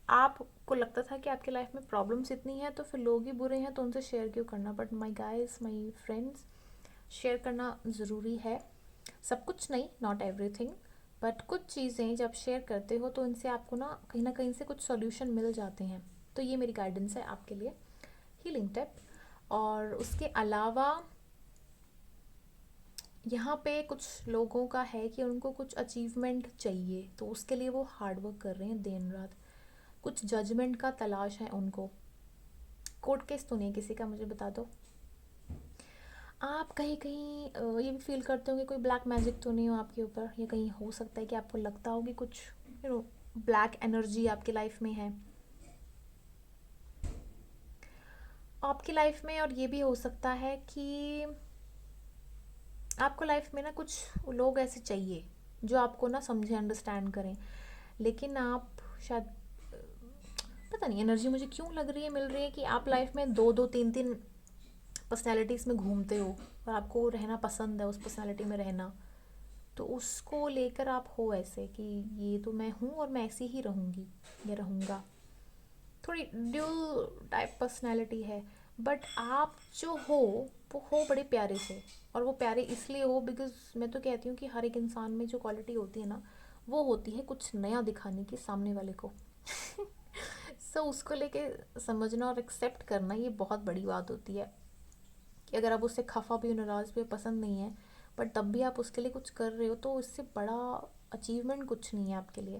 आपको लगता था कि आपकी लाइफ में प्रॉब्लम्स इतनी हैं तो फिर लोग ही बुरे हैं तो उनसे शेयर क्यों करना। But my guys, my friends, share करना ज़रूरी है, सब कुछ नहीं, नॉट एवरीथिंग, बट कुछ चीज़ें जब शेयर करते हो तो इनसे आपको ना कहीं से कुछ सॉल्यूशन मिल जाते हैं। तो ये मेरी गाइडेंस है आपके लिए, हीलिंग टिप। और उसके अलावा यहाँ पे कुछ लोगों का है कि उनको कुछ अचीवमेंट चाहिए, तो उसके लिए वो हार्ड वर्क कर रहे हैं दिन रात, कुछ जजमेंट का तलाश है उनको। कोर्ट केस तो नहीं किसी का, मुझे बता दो। आप कहीं कहीं ये भी फील करते हो कि कोई ब्लैक मैजिक तो नहीं हो आपके ऊपर, या कहीं हो सकता है कि आपको लगता हो कि कुछ ब्लैक एनर्जी आपकी लाइफ में है आपकी लाइफ में। और ये भी हो सकता है कि आपको लाइफ में ना कुछ लोग ऐसे चाहिए जो आपको ना समझे, अंडरस्टैंड करें, लेकिन आप शायद पता नहीं एनर्जी मुझे क्यों लग रही है, मिल रही है कि आप लाइफ में 2-2, 3-3 पर्सनैलिटीज़ में घूमते हो और आपको रहना पसंद है, उस पर्सनैलिटी में रहना, तो उसको लेकर आप हो ऐसे कि ये तो मैं हूँ और मैं ऐसी ही रहूँगी या रहूँगा। थोड़ी ड्यूल टाइप पर्सनैलिटी है, बट आप जो हो वो हो बड़े प्यारे से। और वो प्यारे इसलिए हो बिकॉज मैं तो कहती हूँ कि हर एक इंसान में जो क्वालिटी होती है ना, वो होती है कुछ नया दिखाने की सामने वाले को। सो उसको लेके समझना और एक्सेप्ट करना, ये बहुत बड़ी बात होती है कि अगर आप उससे खफा भी, नाराज़ भी, पसंद नहीं है, बट तब भी आप उसके लिए कुछ कर रहे हो, तो इससे बड़ा अचीवमेंट कुछ नहीं है आपके लिए।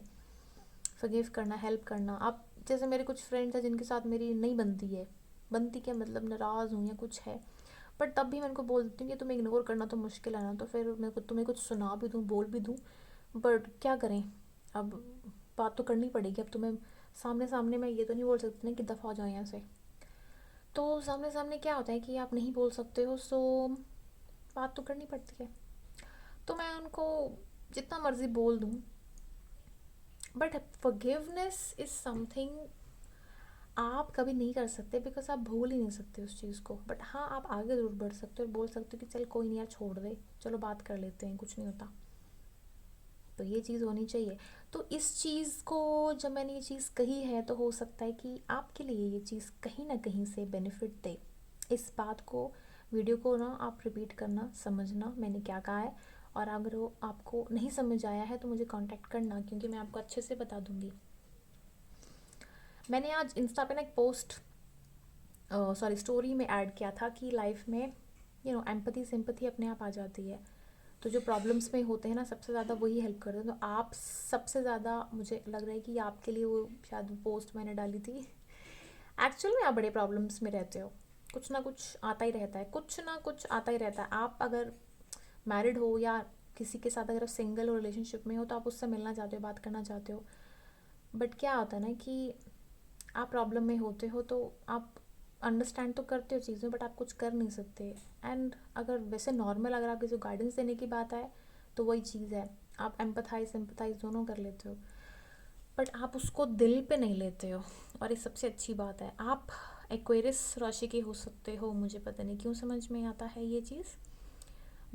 फॉरगिव करना, हेल्प करना। आप जैसे मेरे कुछ फ्रेंड्स हैं जिनके साथ मेरी नहीं बनती है, बनती क्या मतलब नाराज़ हूँ या कुछ है, बट तब भी मैं उनको बोल देती हूँ कि तुम्हें इग्नोर करना तो मुश्किल है ना, तो फिर मैं तुम्हें कुछ सुना भी दूँ, बोल भी दूँ, बट क्या करें, अब बात तो करनी पड़ेगी। अब तुम्हें सामने सामने मैं ये तो नहीं बोल सकती ना कि दफ़ा हो जाओ यहाँ से, तो सामने सामने क्या होता है कि आप नहीं बोल सकते हो, सो बात तो करनी पड़ती है। तो मैं उनको जितना मर्ज़ी बोल दूँ, बट फॉरगिवनेस इज़ समथिंग आप कभी नहीं कर सकते बिकॉज आप भूल ही नहीं सकते उस चीज़ को। बट हाँ, आप आगे ज़रूर बढ़ सकते हो और बोल सकते हो कि चल कोई नहीं यार, छोड़ दे, चलो बात कर लेते हैं, कुछ नहीं होता। तो ये चीज़ होनी चाहिए। तो इस चीज़ को जब मैंने ये चीज़ कही है तो हो सकता है कि आपके लिए ये चीज़ कहीं ना कहीं से बेनिफिट दे। इस बात को, वीडियो को ना आप रिपीट करना, समझना मैंने क्या कहा है, और अगर वो आपको नहीं समझ आया है तो मुझे कांटेक्ट करना, क्योंकि मैं आपको अच्छे से बता दूंगी। मैंने आज इंस्टा पे ना एक पोस्ट, सॉरी स्टोरी में ऐड किया था कि लाइफ में एम्पथी सिंपथी अपने आप आ जाती है। तो जो प्रॉब्लम्स में होते हैं ना, सबसे ज़्यादा वही हेल्प करते हैं। तो आप सबसे ज़्यादा, मुझे लग रहा है कि आपके लिए वो शायद वो पोस्ट मैंने डाली थी। एक्चुअल में आप बड़े प्रॉब्लम्स में रहते हो, कुछ ना कुछ आता ही रहता है, कुछ ना कुछ आता ही रहता है। आप अगर मैरिड हो या किसी के साथ अगर आप सिंगल हो, रिलेशनशिप में हो, तो आप उससे मिलना चाहते हो, बात करना चाहते हो, बट क्या होता है ना कि आप प्रॉब्लम में होते हो तो आप अंडरस्टैंड तो करते हो चीज़ें, बट आप कुछ कर नहीं सकते। एंड अगर वैसे नॉर्मल अगर आप किसी को गाइडेंस देने की बात आए तो वही चीज़ है, आप एम्पथाइज सिंपथाइज दोनों कर लेते हो, बट आप उसको दिल पे नहीं लेते हो। और ये सबसे अच्छी बात है। आप एक्वेरियस राशि के हो सकते हो, मुझे पता नहीं क्यों समझ में आता है ये चीज़।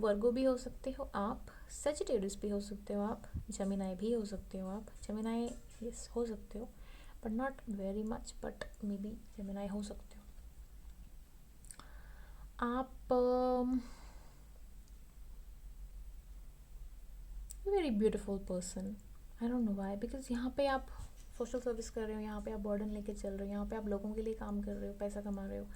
वर्गो भी हो सकते हो आप, सजिटेरियस भी हो सकते हो आप, जमिनाई भी हो सकते हो आप। जमिनाई यस हो सकते हो, but not very much, but maybe Gemini हो सकते हो आप। Very beautiful person, I don't know why, because यहाँ पे आप सोशल सर्विस कर रहे हो, यहाँ पे आप बर्डन लेके चल रहे हो, यहाँ पे आप लोगों के लिए काम कर रहे हो, पैसा कमा रहे हो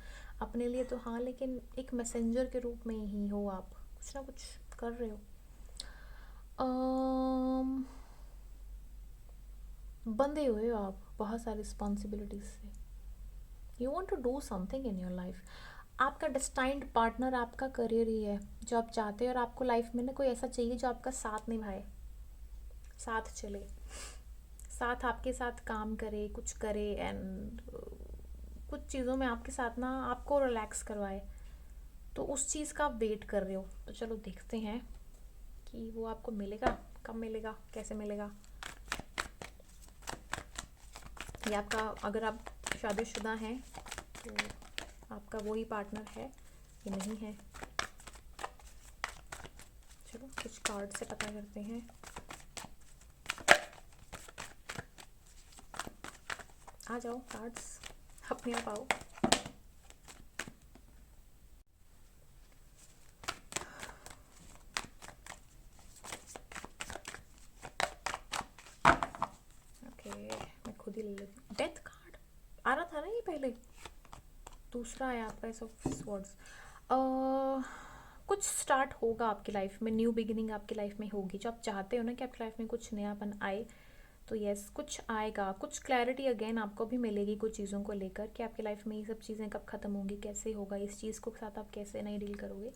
अपने लिए तो हाँ, लेकिन एक मैसेंजर के रूप में ही हो आप, कुछ ना कुछ कर रहे हो। um, बंधे हुए हो आप बहुत सारी रिस्पॉन्सिबिलिटीज से। You want to do something in your life. आपका डेस्टाइंड पार्टनर आपका करियर ही है जो आप चाहते हो, और आपको लाइफ में ना कोई ऐसा चाहिए जो आपका साथ निभाए, साथ चले, साथ आपके साथ काम करे, कुछ करे, एंड कुछ चीज़ों में आपके साथ ना आपको रिलैक्स करवाए। तो उस चीज़ का आप वेट कर रहे हो, तो चलो देखते हैं कि वो आपको मिलेगा, कब मिलेगा, कैसे मिलेगा। ये आपका, अगर आप शादीशुदा हैं तो आपका वही पार्टनर है कि नहीं है। चलो कुछ कार्ड से पता करते हैं। आ जाओ कार्ड्स, अपने आप आओ। ओके, मैं खुद ही ले लेती हूँ। डेथ कार्ड आ रहा था ना ये पहले, दूसरा है आपका एस ऑफ स्वॉर्ड्स। कुछ स्टार्ट होगा आपकी लाइफ में, न्यू बिगिनिंग आपकी लाइफ में होगी, जो आप चाहते हो ना कि आपकी लाइफ में कुछ नयापन आए। तो यस, कुछ आएगा, कुछ क्लैरिटी अगेन आपको भी मिलेगी कुछ चीज़ों को लेकर, कि आपकी लाइफ में ये सब चीज़ें कब ख़त्म होंगी, कैसे होगा, इस चीज़ को साथ आप कैसे नहीं डील करोगे।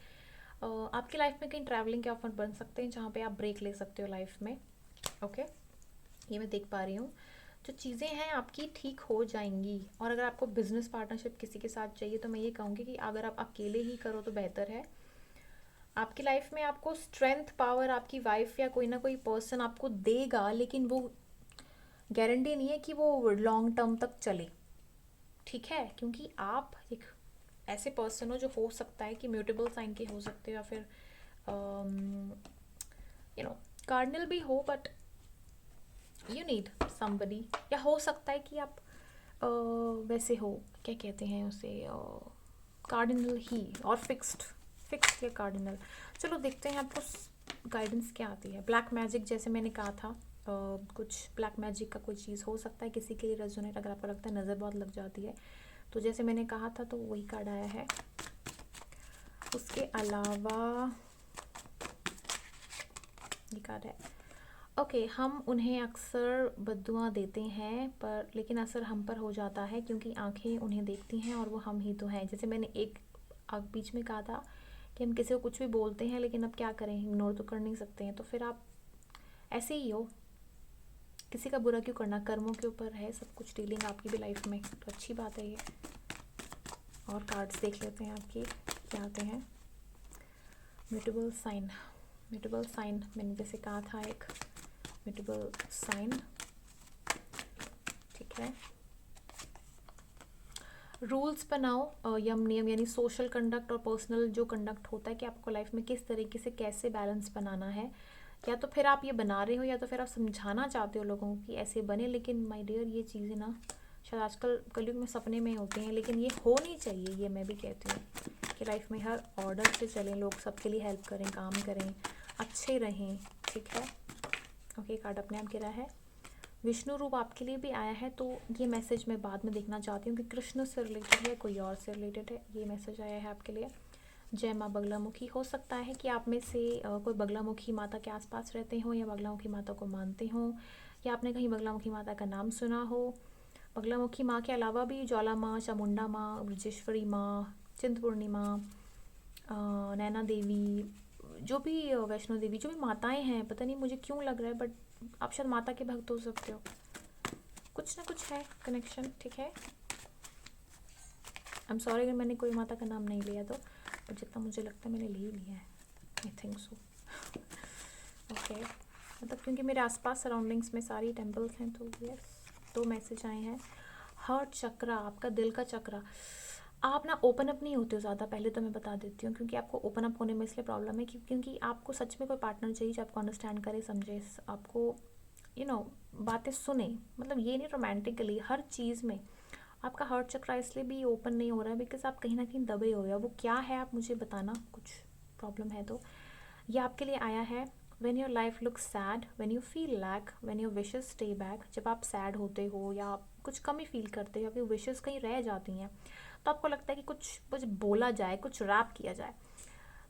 आपकी लाइफ में कहीं ट्रैवलिंग के ऑफर बन सकते हैं जहाँ पे आप ब्रेक ले सकते हो लाइफ में। ओके, ये मैं देख पा रही हूँ। जो चीज़ें हैं आपकी ठीक हो जाएंगी। और अगर आपको बिजनेस पार्टनरशिप किसी के साथ चाहिए तो मैं ये कहूँगी कि अगर आप अकेले ही करो तो बेहतर है। आपकी लाइफ में आपको स्ट्रेंथ पावर आपकी वाइफ या कोई ना कोई पर्सन आपको देगा, लेकिन वो गारंटी नहीं है कि वो लॉन्ग टर्म तक चले। ठीक है, क्योंकि आप एक ऐसे पर्सन हो सकता है कि म्यूटेबल साइन के हो सकते हो, या फिर यू नो कार्डिनल भी हो, बट यू नीड समबडी। या हो सकता है कि आप वैसे हो, क्या कहते हैं उसे, कार्डिनल ही और फिक्स्ड, फिक्स्ड या कार्डिनल। चलो देखते हैं आपको गाइडेंस क्या आती है। ब्लैक मैजिक, जैसे मैंने कहा था, कुछ ब्लैक मैजिक का कोई चीज़ हो सकता है किसी के लिए रेजोनेट, अगर आपको लगता है नज़र बहुत लग जाती है तो जैसे मैंने कहा था, तो वही कार्ड आया है। उसके अलावा ये कार्ड है। ओके, हम उन्हें अक्सर बद्दुआ देते हैं, पर लेकिन असर हम पर हो जाता है क्योंकि आंखें उन्हें देखती हैं और वो हम ही तो हैं। जैसे मैंने एक बीच में कहा था कि हम किसी को कुछ भी बोलते हैं, लेकिन अब क्या करें, इग्नोर तो कर नहीं सकते हैं। तो फिर आप ऐसे ही हो, किसी का बुरा क्यों करना, कर्मों के ऊपर है सब कुछ डीलिंग आपकी भी लाइफ में, तो अच्छी बात है ये। और कार्ड्स देख लेते हैं आपकी क्या आते हैं। म्यूटेबल साइन, म्यूटेबल साइन मैंने जैसे कहा था, एक म्यूटेबल साइन, ठीक है। रूल्स बनाओ, यम नियम, यानी सोशल कंडक्ट और पर्सनल जो कंडक्ट होता है कि आपको लाइफ में किस तरीके से कैसे बैलेंस बनाना है। या तो फिर आप ये बना रहे हो या तो फिर आप समझाना चाहते हो लोगों को कि ऐसे बने, लेकिन माय डियर ये चीज़ें ना शायद आजकल कलयुग में सपने में होते हैं, लेकिन ये हो नहीं चाहिए। ये मैं भी कहती हूँ कि लाइफ में हर ऑर्डर से चलें, लोग सबके लिए हेल्प करें, काम करें, अच्छे रहें, ठीक है। ओके, कार्ड अपने आप गिरा है। विष्णु रूप आपके लिए भी आया है, तो ये मैसेज मैं बाद में देखना चाहती हूँ कि कृष्ण से रिलेटेड है, कोई और से रिलेटेड है। ये मैसेज आया है आपके लिए। जय माँ बगलामुखी। हो सकता है कि आप में से कोई बगलामुखी माता के आसपास रहते हो या बगलामुखी माता को मानते हो, या आपने कहीं बगलामुखी माता का नाम सुना हो। बगलामुखी माँ के अलावा भी ज्वाला माँ, चामुंडा माँ, ब्रजेश्वरी माँ, चिंतपूर्णी माँ, नैना देवी, जो भी वैष्णो देवी, जो भी माताएं हैं, पता नहीं मुझे क्यों लग रहा है, बट आप शायद माता के भक्त हो सकते हो। कुछ ना कुछ है कनेक्शन, ठीक है। आई एम सॉरी अगर मैंने कोई माता का नाम नहीं लिया तो, पर जितना मुझे लगता है मैंने ले ही लिया है। I think so. ओके, मतलब क्योंकि मेरे आसपास सराउंडिंग्स में सारी टेम्पल्स हैं, तो यस। दो मैसेज आए हैं। हार्ट चक्रा, आपका दिल का चक्रा। आप ना ओपन अप नहीं होते हो ज़्यादा, पहले तो मैं बता देती हूँ, क्योंकि आपको ओपन अप होने में इसलिए प्रॉब्लम है क्योंकि आपको सच में कोई पार्टनर चाहिए जो आपको अंडरस्टैंड करे, समझे, आपको बातें सुने। मतलब ये नहीं, रोमांटिकली हर चीज़ में आपका हार्ट चक्रा इसलिए भी ओपन नहीं हो रहा है बिकॉज आप कहीं ना कहीं दबे हो, या वो क्या है आप मुझे बताना, कुछ प्रॉब्लम है तो। ये आपके लिए आया है। When your life looks sad, when you feel lack, when your wishes stay back. जब आप सैड होते हो या आप कुछ कमी फील करते हो, या फिर विशेज कहीं रह जाती हैं, तो आपको लगता है कि कुछ कुछ बोला जाए, कुछ रैप किया जाए,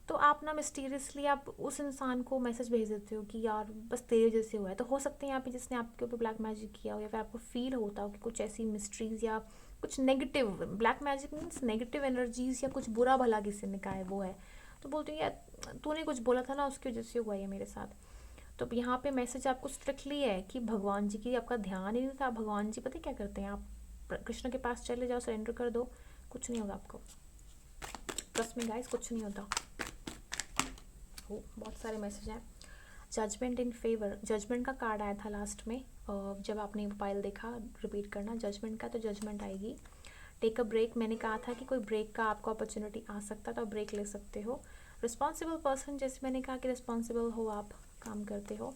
तो आप ना मिस्टीरियसली आप उस इंसान को मैसेज भेज देते हो कि यार बस तेरे वजह से हुआ है। तो हो सकते हैं यहाँ पे जिसने आपके ऊपर ब्लैक मैजिक किया हो, या फिर आपको फील होता हो कि कुछ ऐसी मिस्ट्रीज या कुछ negative, black magic means negative energies, या कुछ बुरा भला किसी ने कहा है वो है, तो बोलती हूँ यार तूने कुछ बोला था ना, उसकी वजह से हुआ है मेरे साथ। तो यहाँ पे मैसेज आपको स्ट्रिक्टली है कि भगवान जी की आपका ध्यान ही नहीं था। भगवान जी पता क्या करते हैं, आप कृष्ण के पास चले जाओ, सरेंडर कर दो, कुछ नहीं होगा आपको। ट्रस्ट मी गाइस, कुछ नहीं होता। हो बहुत सारे मैसेज हैं। जजमेंट इन फेवर, जजमेंट का कार्ड आया था लास्ट में, जब आपने मोबाइल देखा। रिपीट करना जजमेंट का, तो जजमेंट आएगी। टेक अ ब्रेक, मैंने कहा था कि कोई ब्रेक का आपको अपॉर्चुनिटी आ सकता है, तो आप ब्रेक ले सकते हो। रिस्पॉन्सिबल पर्सन, जैसे मैंने कहा कि रिस्पॉन्सिबल हो, आप काम करते हो।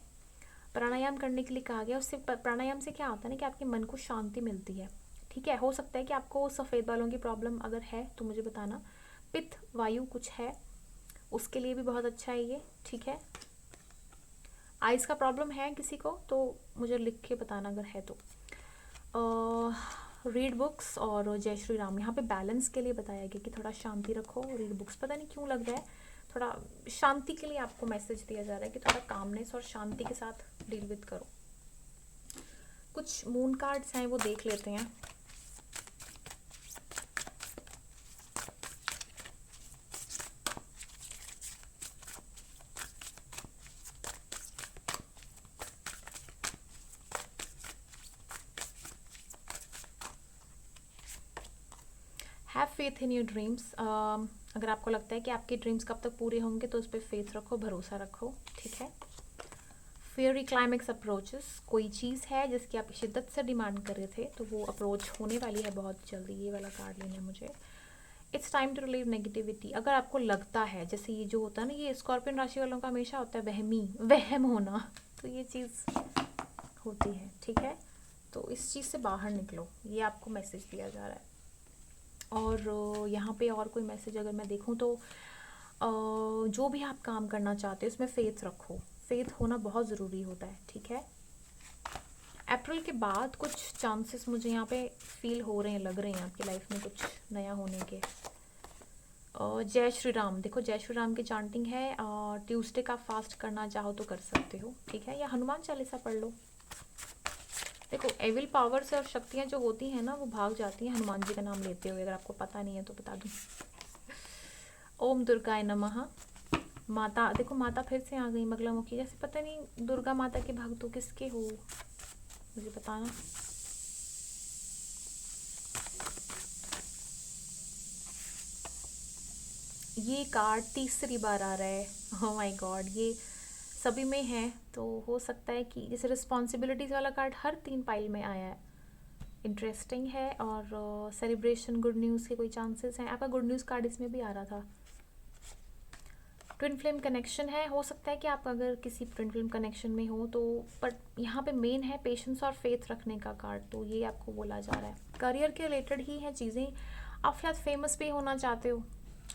प्राणायाम करने के लिए कहा गया। उससे प्राणायाम से क्या होता है ना कि आपके मन को शांति मिलती है, ठीक है। हो सकता है कि आपको सफ़ेद बालों की प्रॉब्लम अगर है तो मुझे बताना। पित्त वायु कुछ है, उसके लिए भी बहुत अच्छा है ये, ठीक है। आइज़ का प्रॉब्लम है किसी को तो मुझे लिख के बताना अगर है तो। रीड बुक्स और जय श्री राम। यहाँ पे बैलेंस के लिए बताया गया कि थोड़ा शांति रखो, रीड बुक्स। पता नहीं क्यों लग रहा है थोड़ा शांति के लिए आपको मैसेज दिया जा रहा है कि थोड़ा कामनेस और शांति के साथ डील विद करो। कुछ मून कार्ड्स हैं वो देख लेते हैं। Have faith in your dreams. अगर आपको लगता है कि आपके ड्रीम्स कब तक पूरे होंगे तो उस पर फेथ रखो, भरोसा रखो, ठीक है। फेयरी क्लाइमेक्स अप्रोचेस, कोई चीज़ है जिसकी आप शिद्दत से डिमांड कर रहे थे तो वो अप्रोच होने वाली है बहुत जल्दी। ये वाला कार्ड लेना है मुझे। It's time to relieve negativity. अगर आपको लगता है, जैसे ये जो होता है ना, ये स्कॉर्पियन राशि वालों का हमेशा होता है वहम होना, तो ये चीज़ होती है, ठीक है। तो इस चीज़ से बाहर निकलो, ये आपको मैसेज दिया जा रहा है। और यहाँ पे और कोई मैसेज अगर मैं देखूँ तो जो भी आप काम करना चाहते हो उसमें फेथ रखो। फेथ होना बहुत ज़रूरी होता है, ठीक है। अप्रैल के बाद कुछ चांसेस मुझे यहाँ पे फील हो रहे हैं, लग रहे हैं आपकी लाइफ में कुछ नया होने के। जय श्री राम, देखो जय श्री राम की चांटिंग है। ट्यूसडे का फास्ट करना चाहो तो कर सकते हो, ठीक है, या हनुमान चालीसा पढ़ लो। देखो एविल पावर्स और शक्तियाँ जो होती हैं ना वो भाग जाती हैं हनुमान जी का नाम लेते हुए। अगर आपको पता नहीं है तो बता दूँ। ओम दुर्गाय नमः। माता, देखो माता फिर से आ गई बगलामुखी। जैसे पता नहीं दुर्गा माता के भक्त हो, किसके हो मुझे बताना। ये कार्ड तीसरी बार आ रहा है। ओह माय गॉड, ये सभी में है, तो हो सकता है कि जैसे रिस्पॉन्सिबिलिटीज़ वाला कार्ड हर 3 पाइल में आया है। इंटरेस्टिंग है। और सेलिब्रेशन, गुड न्यूज़ के कोई चांसेस हैं। आपका गुड न्यूज़ कार्ड इसमें भी आ रहा था। ट्विन फ्लेम कनेक्शन है, हो सकता है कि आप अगर किसी ट्विन फ्लेम कनेक्शन में हो तो, बट यहाँ पे मेन है पेशेंस और फेथ रखने का कार्ड, तो ये आपको बोला जा रहा है। करियर के रिलेटेड ही है चीज़ें, आप शायद फेमस भी होना चाहते हो,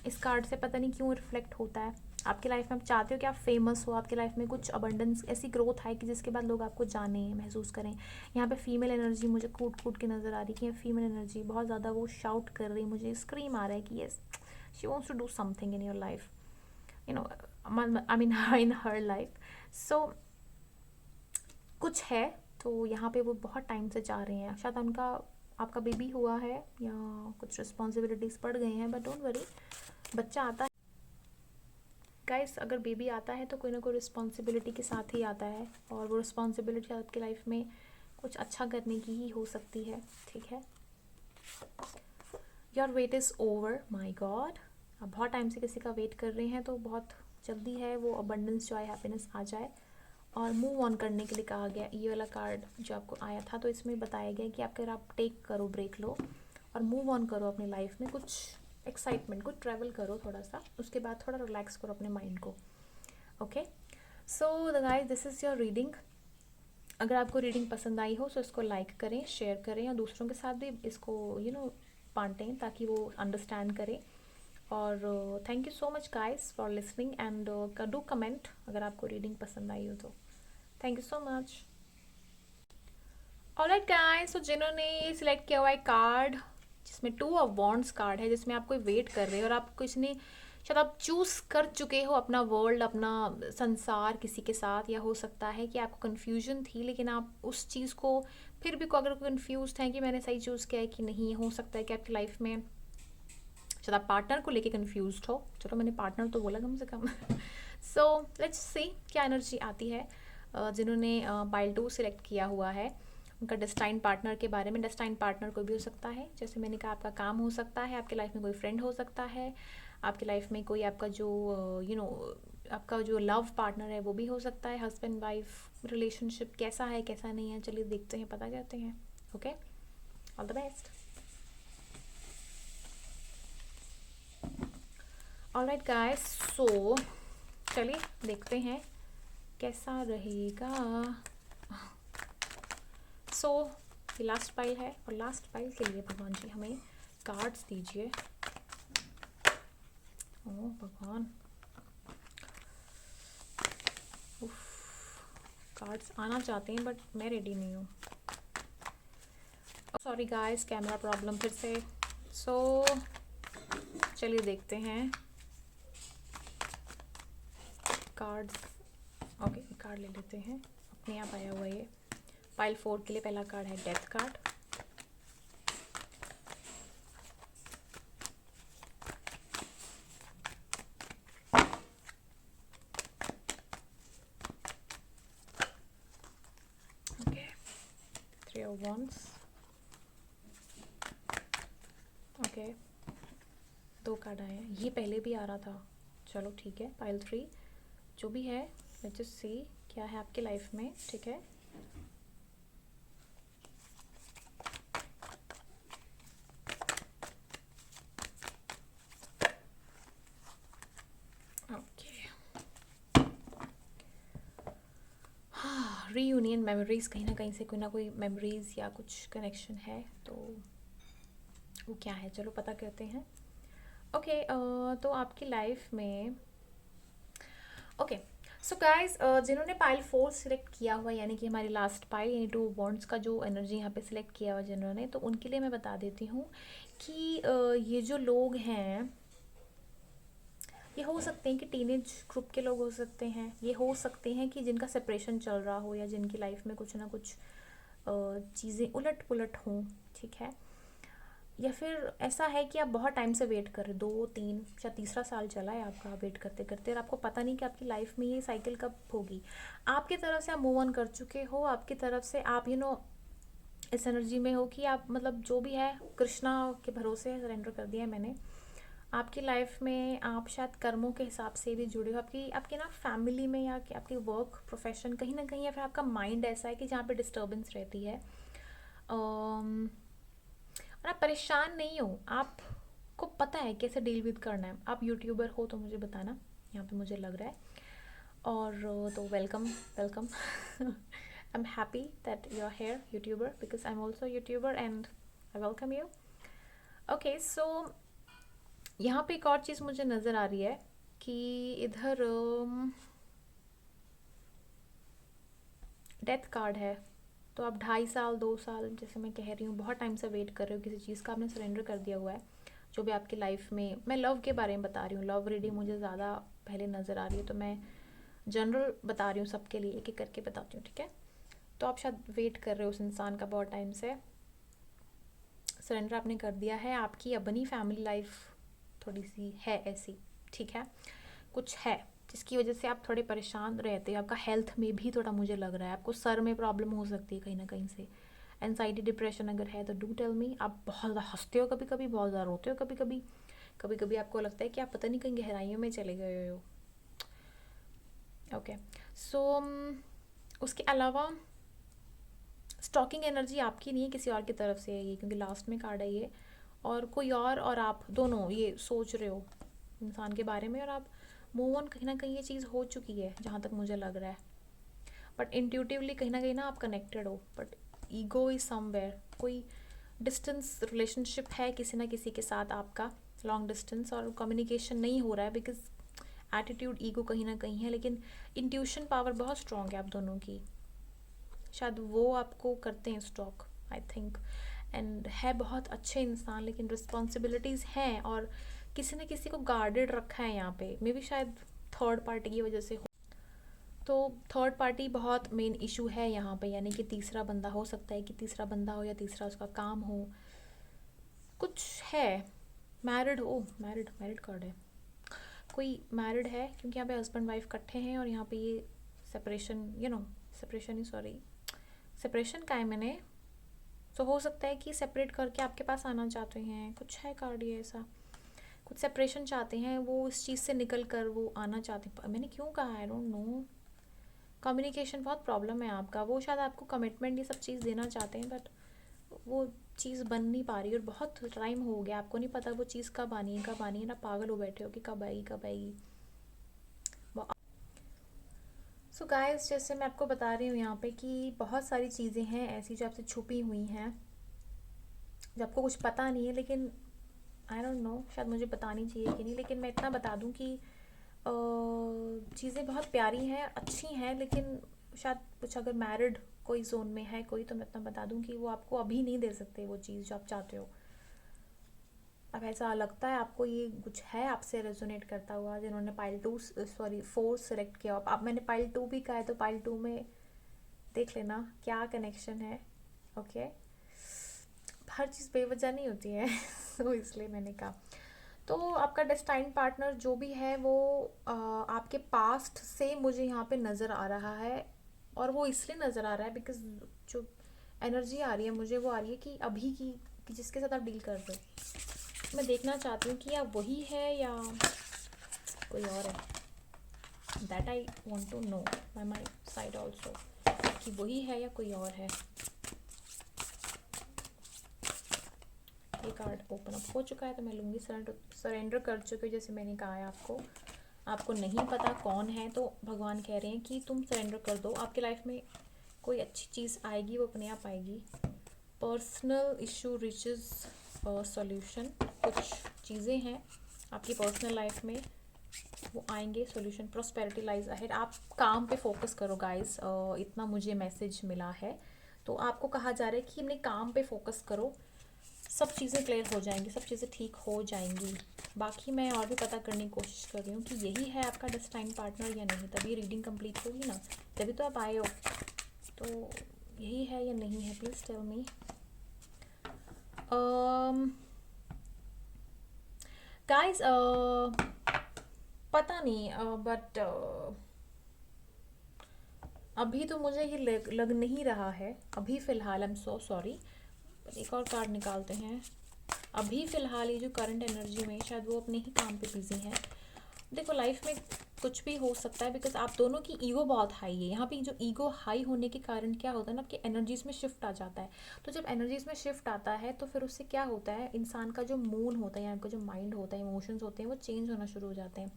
इस कार्ड से पता नहीं क्यों रिफ्लेक्ट होता है। आपकी लाइफ में आप चाहते हो कि आप फेमस हो, आपकी लाइफ में कुछ अबंडेंस, ऐसी ग्रोथ आए कि जिसके बाद लोग आपको जाने महसूस करें। यहाँ पे फीमेल एनर्जी मुझे कूट कूट के नज़र आ रही है कि फीमेल एनर्जी बहुत ज़्यादा वो शाउट कर रही है, मुझे स्क्रीम आ रहा है कि yes she wants to do something in your life, you know, I mean in her life. So कुछ है, तो यहाँ पे वो बहुत टाइम से चाह रहे हैं, शायद उनका आपका बेबी हुआ है या कुछ रिस्पॉन्सिबिलिटीज़ पड़ गई हैं, बट डोंट वरी, बच्चा आता है गाइस। अगर बेबी आता है तो कोई ना कोई रिस्पॉन्सिबिलिटी के साथ ही आता है, और वो रिस्पॉन्सिबिलिटी आपकी लाइफ में कुछ अच्छा करने की ही हो सकती है, ठीक है। Your weight is over, my God, आप बहुत टाइम से किसी का वेट कर रहे हैं, तो बहुत जल्दी है वो अबंडेंस, जॉय, हैप्पीनेस आ जाए। और मूव ऑन करने के लिए कहा गया, ये वाला कार्ड जो आपको आया था, तो इसमें बताया गया कि अगर आप टेक करो, ब्रेक लो और मूव ऑन करो अपनी लाइफ में, कुछ एक्साइटमेंट, कुछ ट्रैवल करो थोड़ा सा, उसके बाद थोड़ा रिलैक्स करो अपने माइंड को। Okay, so the guys, this is your reading. अगर आपको रीडिंग पसंद आई हो तो इसको लाइक करें, शेयर करें, और दूसरों के साथ भी इसको बांटें ताकि वो अंडरस्टैंड करें। और thank you so much guys for listening, and do comment अगर आपको रीडिंग पसंद आई हो तो। Thank you so much. Alright guys, तो जिन्होंने सिलेक्ट किया हुआ है कार्ड जिसमें 2 ऑफ वॉन्ड्स कार्ड है, जिसमें आप कोई वेट कर रहे हो और आप किसी ने, शायद आप चूज़ कर चुके हो अपना वर्ल्ड, अपना संसार किसी के साथ, या हो सकता है कि आपको कन्फ्यूजन थी लेकिन आप उस चीज़ को फिर भी अगर कन्फ्यूज हैं कि मैंने सही चूज़ किया है कि नहीं, हो सकता है कि आपकी लाइफ में शायद आप पार्टनर को लेके कन्फ्यूज हो। चलो मैंने पार्टनर तो बोला कम से कम। सो लेट्स सी क्या एनर्जी आती है। जिन्होंने पाइल 2 सिलेक्ट किया हुआ है, उनका डेस्टाइन पार्टनर के बारे में। डेस्टाइन पार्टनर कोई भी हो सकता है, जैसे मैंने कहा, आपका काम हो सकता है, आपके लाइफ में कोई फ्रेंड हो सकता है, आपकी लाइफ में कोई आपका जो आपका जो लव पार्टनर है वो भी हो सकता है। हस्बैंड वाइफ रिलेशनशिप कैसा है कैसा नहीं है, चलिए देखते हैं, पता करते हैं। Okay, all the best. Alright guys, so चलिए देखते हैं कैसा रहेगा। सो ये लास्ट पाइल है, और लास्ट पाइल के लिए भगवान जी हमें कार्ड्स दीजिए। ओह भगवान, कार्ड्स आना चाहते हैं बट मैं रेडी नहीं हूँ। सॉरी गाइस, कैमरा प्रॉब्लम फिर से। सो चलिए देखते हैं कार्ड्स। ओके, कार्ड ले लेते हैं, अपने आप आया हुआ ये। पाइल 4 के लिए पहला कार्ड है death card. Okay, 3 of wands। Okay, 2 card आए हैं, ये पहले भी आ रहा था। चलो ठीक है, पाइल 3 जो भी है, लेट्स जस्ट सी क्या है आपकी लाइफ में, ठीक है। रीयूनियन मेमोरीज, कहीं ना कहीं से कोई ना कोई मेमोरीज या कुछ कनेक्शन है, तो वो क्या है चलो पता करते हैं। ओके, तो आपकी लाइफ में, ओके सो गाइज, जिन्होंने पाइल 4 सिलेक्ट किया हुआ, यानी कि हमारी लास्ट पाइल, यानी 2 बॉन्ड्स का जो एनर्जी यहाँ पे सिलेक्ट किया हुआ जिन्होंने, तो उनके लिए मैं बता देती हूँ कि ये जो लोग हैं, ये हो सकते हैं कि टीनेज ग्रुप के लोग हो सकते हैं, ये हो सकते हैं कि जिनका सेपरेशन चल रहा हो, या जिनकी लाइफ में कुछ ना कुछ चीज़ें उलट पुलट हों, ठीक है। या फिर ऐसा है कि आप बहुत टाइम से वेट कर रहे, 2-3 या तीसरा साल चला है आपका वेट करते करते, और आपको पता नहीं कि आपकी लाइफ में ये साइकिल कब होगी। आपकी तरफ से आप मूव ऑन कर चुके हो, आपकी तरफ से आप इस एनर्जी में हो कि आप मतलब जो भी है कृष्णा के भरोसे सरेंडर कर दिया है मैंने। आपकी लाइफ में आप शायद कर्मों के हिसाब से भी जुड़े हो, आपकी आपकी ना फैमिली में, या कि आपकी वर्क प्रोफेशन कहीं ना कहीं, या फिर आपका माइंड ऐसा है कि जहाँ पे डिस्टर्बेंस रहती है। और आप परेशान नहीं हो, आपको पता है कैसे डील विद करना है। आप यूट्यूबर हो तो मुझे बताना, यहाँ पे मुझे लग रहा है। और तो welcome welcome. I am happy that you are here YouTuber because I am also YouTuber and I welcome you. Okay so यहाँ पे एक और चीज़ मुझे नज़र आ रही है कि इधर डेथ कार्ड है। तो आप 2.5 साल 2 साल जैसे मैं कह रही हूँ बहुत टाइम से वेट कर रहे हो किसी चीज़ का, आपने सरेंडर कर दिया हुआ है जो भी आपकी लाइफ में। मैं लव के बारे में बता रही हूँ, लव रीडिंग मुझे ज़्यादा पहले नज़र आ रही है तो मैं जनरल बता रही हूँ, सबके लिए एक एक करके बताती हूँ, ठीक है। तो आप शायद वेट कर रहे हो उस इंसान का बहुत टाइम से, सरेंडर आपने कर दिया है। आपकी अपनी फैमिली लाइफ थोड़ी सी है ऐसी, ठीक है, कुछ है जिसकी वजह से आप थोड़े परेशान रहते हैं। आपका हेल्थ में भी थोड़ा मुझे लग रहा है, आपको सर में प्रॉब्लम हो सकती है कहीं ना कहीं से, एनजाइटी डिप्रेशन अगर है तो डू टेल मी। आप बहुत ज़्यादा हंसते हो कभी कभी, बहुत ज़्यादा रोते हो कभी कभी, कभी कभी आपको लगता है कि आप पता नहीं कहीं गहराइयों में चले गए हो। ओके सो उसके अलावा स्टॉकिंग एनर्जी आपकी नहीं है, किसी और की तरफ से है ये, क्योंकि लास्ट में कार्ड है ये। और कोई और आप दोनों ये सोच रहे हो इंसान के बारे में, और आप मूव ऑन कहीं ना कहीं ये चीज़ हो चुकी है जहाँ तक मुझे लग रहा है। बट इंट्यूटिवली कहीं ना आप कनेक्टेड हो, बट ईगो इज समवेयर। कोई डिस्टेंस रिलेशनशिप है किसी ना किसी के साथ आपका, लॉन्ग डिस्टेंस, और कम्युनिकेशन नहीं हो रहा है बिकॉज एटीट्यूड ईगो कहीं ना कहीं है, लेकिन इंट्यूशन पावर बहुत स्ट्रॉन्ग है आप दोनों की। शायद वो आपको करते हैं स्टॉक, आई थिंक। एंड है बहुत अच्छे इंसान, लेकिन रिस्पॉन्सिबिलिटीज़ हैं और किसी न किसी को गार्डेड रखा है यहाँ पे, मे बी शायद थर्ड पार्टी की वजह से हो। तो थर्ड पार्टी बहुत मेन इशू है यहाँ पे, यानी कि तीसरा बंदा हो सकता है, कि तीसरा बंदा हो या तीसरा उसका काम हो, कुछ है। मैरिड हो, मैरिड मैरिड कार्ड है, कोई मैरिड है, क्योंकि यहाँ पे हस्बैंड वाइफ इकट्ठे हैं और यहाँ पे ये सेपरेशन, सेपरेशन ही, सॉरी, सेपरेशन का है मैंने। तो हो सकता है कि सेपरेट करके आपके पास आना चाहते हैं, कुछ है कार्ड ये ऐसा, कुछ सेपरेशन चाहते हैं वो, इस चीज़ से निकल कर वो आना चाहते हैं। मैंने क्यों कहा, आई डोंट नो, कम्युनिकेशन बहुत प्रॉब्लम है आपका। वो शायद आपको कमिटमेंट ये सब चीज़ देना चाहते हैं, बट वो चीज़ बन नहीं पा रही, और बहुत टाइम हो गया, आपको नहीं पता वो चीज़ कब आनी है कब आनी है, ना पागल हो बैठे हो कि कब आएगी कब आएगी। सो गाइस, जैसे मैं आपको बता रही हूँ यहाँ पे कि बहुत सारी चीज़ें हैं ऐसी जो आपसे छुपी हुई हैं, जो आपको कुछ पता नहीं है, लेकिन आई डोंट नो शायद मुझे बतानी चाहिए कि नहीं, लेकिन मैं इतना बता दूँ कि चीज़ें बहुत प्यारी हैं, अच्छी हैं, लेकिन शायद कुछ अगर मैरिड कोई जोन में है कोई, तो मैं इतना बता दूँ कि वो आपको अभी नहीं दे सकते वो चीज़ जो आप चाहते हो। अब ऐसा लगता है आपको ये कुछ है आपसे रेजोनेट करता हुआ, जिन्होंने पाइल 2 सॉरी 4 सेलेक्ट किया। अब मैंने पाइल 2 भी कहा है, तो पाइल 2 में देख लेना क्या कनेक्शन है। ओके, हर चीज़ बेवजह नहीं होती है। तो इसलिए मैंने कहा। तो आपका डेस्टाइन पार्टनर जो भी है वो आपके पास्ट से मुझे यहाँ पे नज़र आ रहा है, और वो इसलिए नज़र आ रहा है बिकॉज जो एनर्जी आ रही है मुझे वो आ रही है कि अभी की, कि जिसके साथ आप डील कर रहे हो, मैं देखना चाहती हूँ कि या वही है या कोई और है। That I want to know by my side also, कि वही है या कोई और है। ये कार्ड ओपन अप हो चुका है तो मैं लूँगी, सरेंडर कर चुके हो जैसे मैंने कहा है आपको। आपको नहीं पता कौन है, तो भगवान कह रहे हैं कि तुम सरेंडर कर दो, आपकी लाइफ में कोई अच्छी चीज़ आएगी, वो अपने आप आएगी। पर्सनल इशू रिचेस सॉल्यूशन, कुछ चीज़ें हैं आपकी पर्सनल लाइफ में वो आएंगे सॉल्यूशन। प्रॉस्पेरिटी लाइज अहेड, आप काम पे फोकस करो गाइस, इतना मुझे मैसेज मिला है। तो आपको कहा जा रहा है कि अपने काम पे फोकस करो, सब चीज़ें क्लियर हो जाएंगी, सब चीज़ें ठीक हो जाएंगी। बाकी मैं और भी पता करने की कोशिश कर रही हूँ कि यही है आपका डेस्टाइन पार्टनर या नहीं, तभी रीडिंग कंप्लीट होगी ना, तभी तो आप आए हो। तो यही है या नहीं है, प्लीज़ टेल मी। गाइस पता नहीं, बट अभी तो मुझे ये लग नहीं रहा है अभी फ़िलहाल। आई एम सो सॉरी, एक और कार्ड निकालते हैं। अभी फ़िलहाल ये जो करंट एनर्जी में शायद वो अपने ही काम पे बिजी हैं, देखो लाइफ में कुछ भी हो सकता है, बिकॉज आप दोनों की ईगो बहुत हाई है यहाँ पे। जो ईगो हाई होने के कारण क्या होता है ना, आपकी एनर्जीज में शिफ्ट आ जाता है। तो जब एनर्जीज में शिफ्ट आता है तो फिर उससे क्या होता है, इंसान का जो मूड होता है या आपका जो माइंड होता है, इमोशंस होते हैं, वो चेंज होना शुरू हो जाते हैं।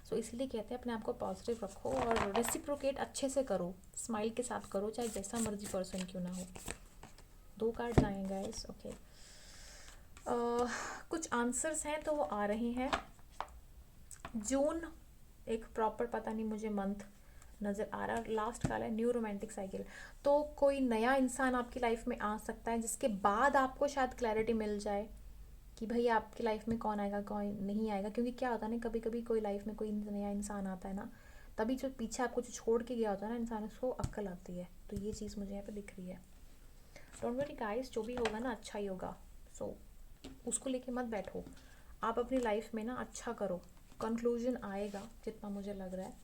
सो इसीलिए कहते हैं अपने आप को पॉजिटिव रखो और रेसिप्रोकेट अच्छे से करो, स्माइल के साथ करो, चाहे जैसा मर्जी पर्सन क्यों ना हो। 2 कार्ड्स आए गाइस, ओके। कुछ आंसर्स हैं तो वो आ रहे हैं। जून, एक प्रॉपर पता नहीं मुझे मंथ नज़र आ रहा है। लास्ट काल है न्यू रोमांटिक साइकिल। तो कोई नया इंसान आपकी लाइफ में आ सकता है जिसके बाद आपको शायद क्लैरिटी मिल जाए कि भाई आपकी लाइफ में कौन आएगा कौन नहीं आएगा। क्योंकि क्या होता है ना, कभी कभी कोई लाइफ में कोई नया इंसान आता है ना, तभी जो पीछे आपको जो छोड़ के गया होता है ना इंसान, उसको अक्ल आती है। तो ये चीज़ मुझे यहाँ पे दिख रही है। डोंट वरी गाइस, जो भी होगा ना अच्छा ही होगा। सो उसको लेके मत बैठो, आप अपनी लाइफ में ना अच्छा करो, कंक्लूजन आएगा जितना मुझे लग रहा है।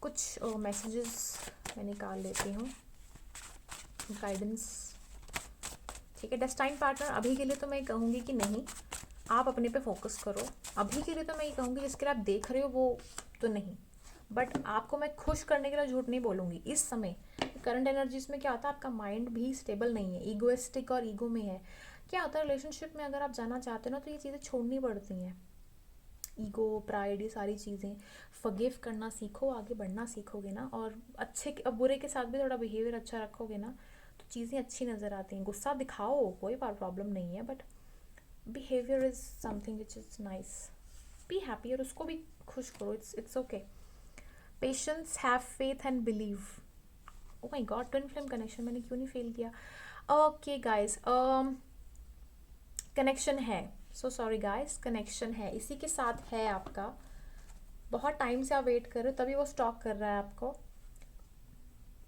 कुछ मैसेजेस मैं निकाल लेती हूँ, गाइडेंस। ठीक है, डेस्टाइन पार्टनर, अभी के लिए तो मैं कहूँगी कि नहीं, आप अपने पे फोकस करो। अभी के लिए तो मैं ये कहूँगी जिसके लिए आप देख रहे हो वो तो नहीं, बट आपको मैं खुश करने के लिए झूठ नहीं बोलूँगी इस समय। करंट एनर्जीज में क्या होता है, आपका माइंड भी स्टेबल नहीं है, ईगोइस्टिक और ईगो में है। क्या होता है, रिलेशनशिप में अगर आप जाना चाहते हो ना तो ये चीज़ें छोड़नी पड़ती हैं। ईगो, प्राइड, ये सारी चीज़ें। फॉरगिव करना सीखो, आगे बढ़ना सीखोगे ना, और अच्छे अब बुरे के साथ भी थोड़ा बिहेवियर अच्छा रखोगे ना, तो चीज़ें अच्छी नज़र आती हैं। गुस्सा दिखाओ, कोई प्रॉब्लम नहीं है, but behaviour is something which is nice. Be happy और उसको भी खुश करो, it's okay. Patience, have faith and believe. Oh my God, twin flame connection, मैंने क्यों नहीं फेल किया। ओके गाइस, कनेक्शन है। सो सॉरी गाइस, कनेक्शन है, इसी के साथ है आपका। बहुत टाइम से आप वेट कर रहे हो, तभी वो स्टॉक कर रहा है आपको।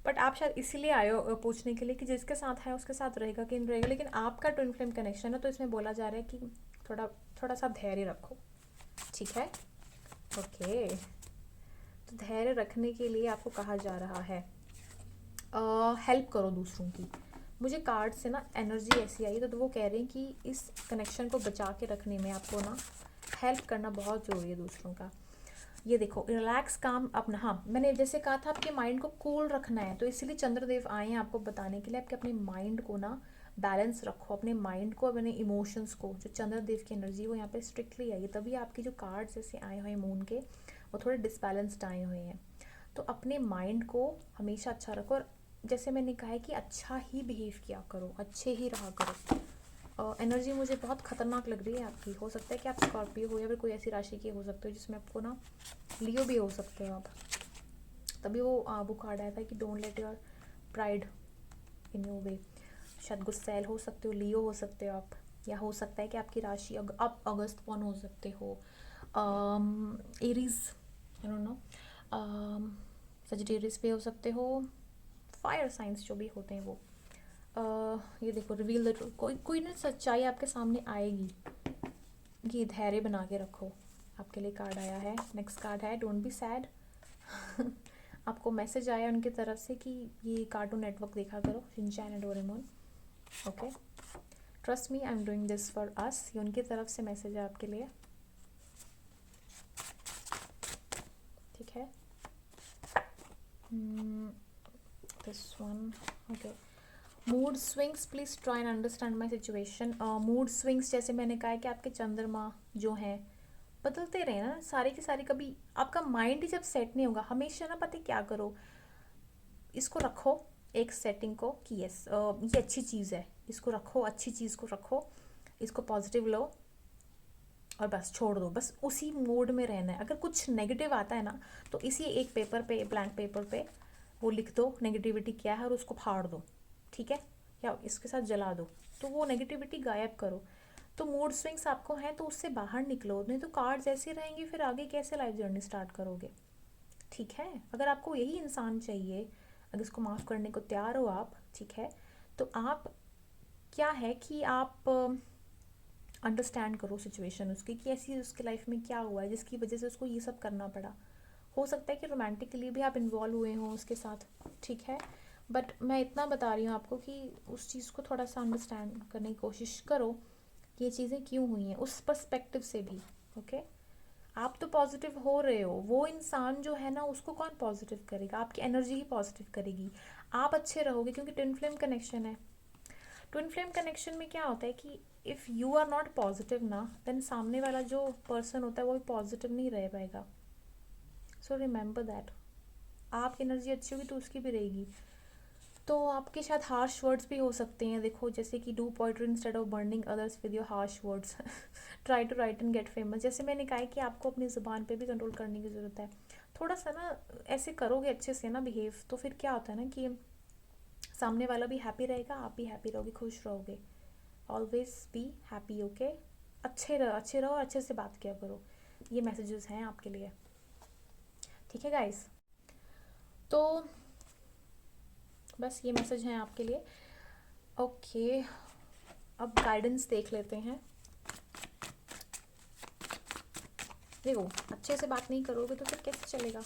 बट आप शायद इसीलिए आए हो पूछने के लिए कि जिसके साथ है उसके साथ रहेगा कि नहीं रहेगा। लेकिन आपका ट्विन फ्लेम कनेक्शन है, तो इसमें बोला जा रहा है कि थोड़ा थोड़ा सा धैर्य रखो, ठीक है। ओके, तो धैर्य रखने के लिए आपको कहा जा रहा है हेल्प करो दूसरों की। मुझे कार्ड से ना एनर्जी ऐसी आई, तो वो कह रहे हैं कि इस कनेक्शन को बचा के रखने में आपको ना हेल्प करना बहुत ज़रूरी है दूसरों का। ये देखो, रिलैक्स काम अपना, हाँ मैंने जैसे कहा था आपके माइंड को कूल रखना है, तो इसीलिए चंद्रदेव आए हैं आपको बताने के लिए। आपके अपने माइंड को ना बैलेंस रखो, अपने माइंड को, अपने इमोशंस को। जो चंद्रदेव की एनर्जी वो यहाँ पे स्ट्रिक्टली आई है, तभी आपकी जो कार्ड्स जैसे आए हुए हैं मून के, वो थोड़े डिसबैलेंस्ड आए हुए हैं। तो अपने माइंड को हमेशा अच्छा रखो, और जैसे मैंने कहा है कि अच्छा ही बिहेव किया करो, अच्छे ही रहा करो। एनर्जी मुझे बहुत खतरनाक लग रही है आपकी। हो सकता है कि आप स्कॉर्पियो हो या फिर कोई ऐसी राशि के हो सकते हो जिसमें आपको ना लियो भी हो सकते हो आप। तभी वो कार्ड आया था कि don't let your pride in your way. शायद गुस्सैल हो सकते हो, लियो हो सकते हो आप, या हो सकता है कि आपकी राशि आप अगस्त कौन हो सकते हो, Aries, I don't no, Sagittarius पे हो सकते हो, फायर साइंस जो भी होते हैं वो। ये देखो, रिवील द ट्रूथ, कोई कोई ना सच्चाई आपके सामने आएगी। ये धैर्य बना के रखो, आपके लिए कार्ड आया है। नेक्स्ट कार्ड है डोंट बी सैड। आपको मैसेज आया उनकी तरफ से कि ये कार्टून नेटवर्क देखा करो, Shinchan and Doraemon. Okay, trust me, I am doing this for us. ये उनकी तरफ से मैसेज है आपके लिए, ठीक है। This one, okay. Mood swings, please try and understand my situation. Mood swings, जैसे मैंने कहा है कि आपके चंद्रमा जो हैं बदलते रहे ना सारे के सारे। कभी आपका माइंड ही जब सेट नहीं होगा, हमेशा ना पता है क्या करो, इसको रखो एक सेटिंग को कि यस ये अच्छी चीज़ है, इसको रखो, अच्छी चीज़ को रखो, इसको पॉजिटिव लो और बस छोड़ दो। बस उसी मूड में रहना है। अगर कुछ नेगेटिव आता है ना, तो इसी एक पेपर पे, ब्लैंक पेपर पे वो लिख दो नेगेटिविटी क्या है और उसको फाड़ दो, ठीक है, या इसके साथ जला दो, तो वो नेगेटिविटी गायब करो। तो मूड स्विंग्स आपको हैं तो उससे बाहर निकलो, नहीं तो कार्ड्स ऐसे रहेंगे, फिर आगे कैसे लाइफ जर्नी स्टार्ट करोगे, ठीक है। अगर आपको यही इंसान चाहिए, अगर इसको माफ़ करने को तैयार हो आप, ठीक है, तो आप क्या है कि आप अंडरस्टैंड करो सिचुएशन उसकी, कि ऐसी उसके लाइफ में क्या हुआ है जिसकी वजह से उसको ये सब करना पड़ा। हो सकता है कि रोमांटिकली भी आप इन्वॉल्व हुए हों उसके साथ, ठीक है, बट मैं इतना बता रही हूँ आपको कि उस चीज़ को थोड़ा सा अंडरस्टैंड करने की कोशिश करो कि ये चीज़ें क्यों हुई हैं, उस पर्सपेक्टिव से भी, ओके। आप तो पॉजिटिव हो रहे हो, वो इंसान जो है ना उसको कौन पॉजिटिव करेगा, आपकी एनर्जी ही पॉजिटिव करेगी। आप अच्छे रहोगे क्योंकि ट्विन फ्लेम कनेक्शन है। ट्विन फ्लेम कनेक्शन में क्या होता है कि if you are not positive ना, देन सामने वाला जो पर्सन होता है वो भी पॉजिटिव नहीं रह पाएगा। सो रिमेंबर दैट, आपकी एनर्जी अच्छी होगी तो उसकी भी रहेगी। तो आपके शायद हार्श वर्ड्स भी हो सकते हैं, देखो जैसे कि do poetry instead of burning others with your harsh words, try to write and get famous. जैसे मैंने कहा है कि आपको अपनी ज़ुबान पे भी कंट्रोल करने की ज़रूरत है। थोड़ा सा ना ऐसे करोगे अच्छे से ना बिहेव, तो फिर क्या होता है ना कि सामने वाला भी हैप्पी रहेगा, आप भी हैप्पी रहोगे, खुश रहोगे। Always be happy, okay. अच्छे रहो और अच्छे से बात किया करो। ये मैसेजेस हैं आपके लिए, ठीक है गाइस। तो बस ये मैसेज हैं आपके लिए, ओके। अब गाइडेंस देख लेते हैं। देखो अच्छे से बात नहीं करोगे तो फिर कैसे चलेगा।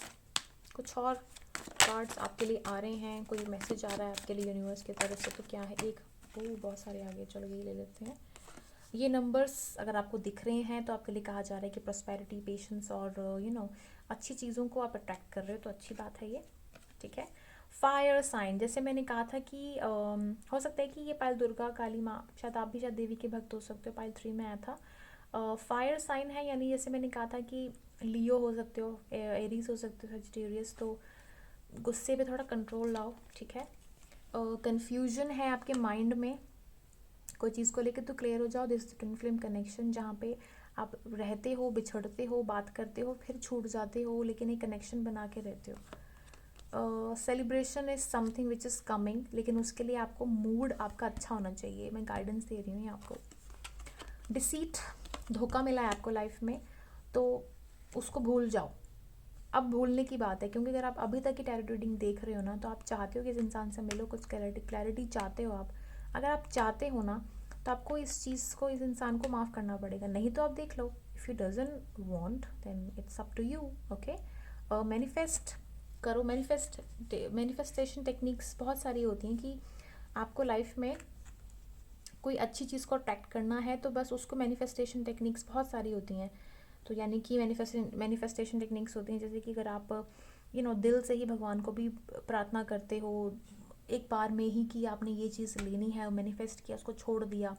कुछ और कार्ड्स आपके लिए आ रहे हैं, कोई मैसेज आ रहा है आपके लिए यूनिवर्स की तरफ से, तो क्या है। एक बहुत सारे आगे, चलो ये ले लेते हैं। ये नंबर्स अगर आपको दिख रहे हैं तो आपके लिए कहा जा रहा है कि प्रॉस्पेरिटी, पेशेंस और अच्छी चीज़ों को आप अट्रैक्ट कर रहे हो, तो अच्छी बात है ये, ठीक है। फायर साइन, जैसे मैंने कहा था कि हो सकता है कि ये पायल दुर्गा, काली माँ, शायद आप भी शायद देवी के भक्त हो सकते हो, पायल 3 में आया था। फायर साइन है, यानी जैसे मैंने कहा था कि लियो हो सकते हो, एरीज हो सकते हो, सजिटेरियस। तो गुस्से पे थोड़ा कंट्रोल लाओ, ठीक है। कन्फ्यूजन है आपके माइंड में कोई चीज़ को लेकर, तो क्लियर हो जाओ। दिस ट्विन फ्लेम कनेक्शन, जहाँ पे आप रहते हो, बिछड़ते हो, बात करते हो, फिर छूट जाते हो, लेकिन एक कनेक्शन बना के रहते हो। Celebration is something which is coming, लेकिन उसके लिए आपको मूड आपका अच्छा होना चाहिए। मैं गाइडेंस दे रही हूँ ये आपको। डिसीट, धोखा मिला है आपको लाइफ में, तो उसको भूल जाओ। अब भूलने की बात है, क्योंकि अगर आप अभी तक की टैरोट रीडिंग देख रहे हो ना, तो आप चाहते हो कि इस इंसान से मिलो, कुछ क्लैरिटी चाहते हो आप। अगर आप चाहते हो ना, तो आपको इस चीज़ को, इस इंसान को माफ़ करना पड़ेगा, नहीं तो आप देख लो। If you doesn't want then it's up to you, okay. Manifest करो। मैनिफेस्टेशन टेक्निक्स बहुत सारी होती हैं कि आपको लाइफ में कोई अच्छी चीज़ को अट्रैक्ट करना है, तो बस उसको मैनिफेस्टेशन टेक्निक्स बहुत सारी होती हैं। तो यानी कि मैनिफेस्टेशन टेक्निक्स होती हैं, जैसे कि अगर आप दिल से ही भगवान को भी प्रार्थना करते हो एक बार में ही कि आपने ये चीज़ लेनी है, मैनिफेस्ट किया, उसको छोड़ दिया,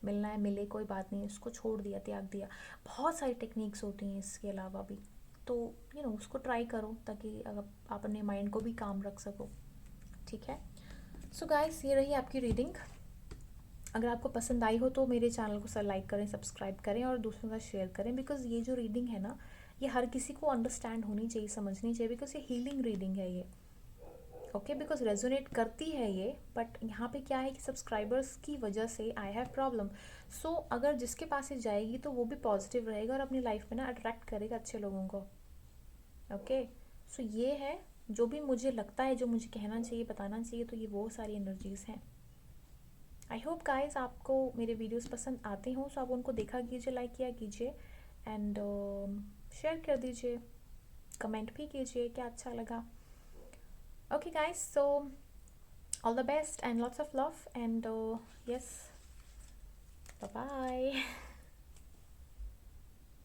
मिलना है मिले कोई बात नहीं, उसको छोड़ दिया, त्याग दिया। बहुत सारी टेक्निक्स होती हैं इसके अलावा भी। तो उसको ट्राई करो, ताकि अगर आप अपने माइंड को भी काम रख सको, ठीक है। सो गाइस, ये रही आपकी रीडिंग। अगर आपको पसंद आई हो तो मेरे चैनल को लाइक करें, सब्सक्राइब करें और दूसरों के साथ शेयर करें, बिकॉज़ ये जो रीडिंग है ना, ये हर किसी को अंडरस्टैंड होनी चाहिए, समझनी चाहिए, बिकॉज़ ये हीलिंग रीडिंग है ये, ओके। बिकॉज रेजोनेट करती है ये, बट यहाँ पे क्या है कि सब्सक्राइबर्स की वजह से आई हैव प्रॉब्लम। सो अगर जिसके पास ये जाएगी तो वो भी पॉजिटिव रहेगा और अपनी लाइफ में ना अट्रैक्ट करेगा अच्छे लोगों को, ओके। सो ये है जो भी मुझे लगता है, जो मुझे कहना चाहिए, बताना चाहिए, तो ये वो सारी एनर्जीज हैं। आई होप गाइस आपको मेरे वीडियोस पसंद आते हों, सो आप उनको देखा कीजिए, लाइक किया कीजिए, एंड शेयर कर दीजिए, कमेंट भी कीजिए क्या अच्छा लगा। Okay guys, so all the best and lots of love, and yes, bye bye.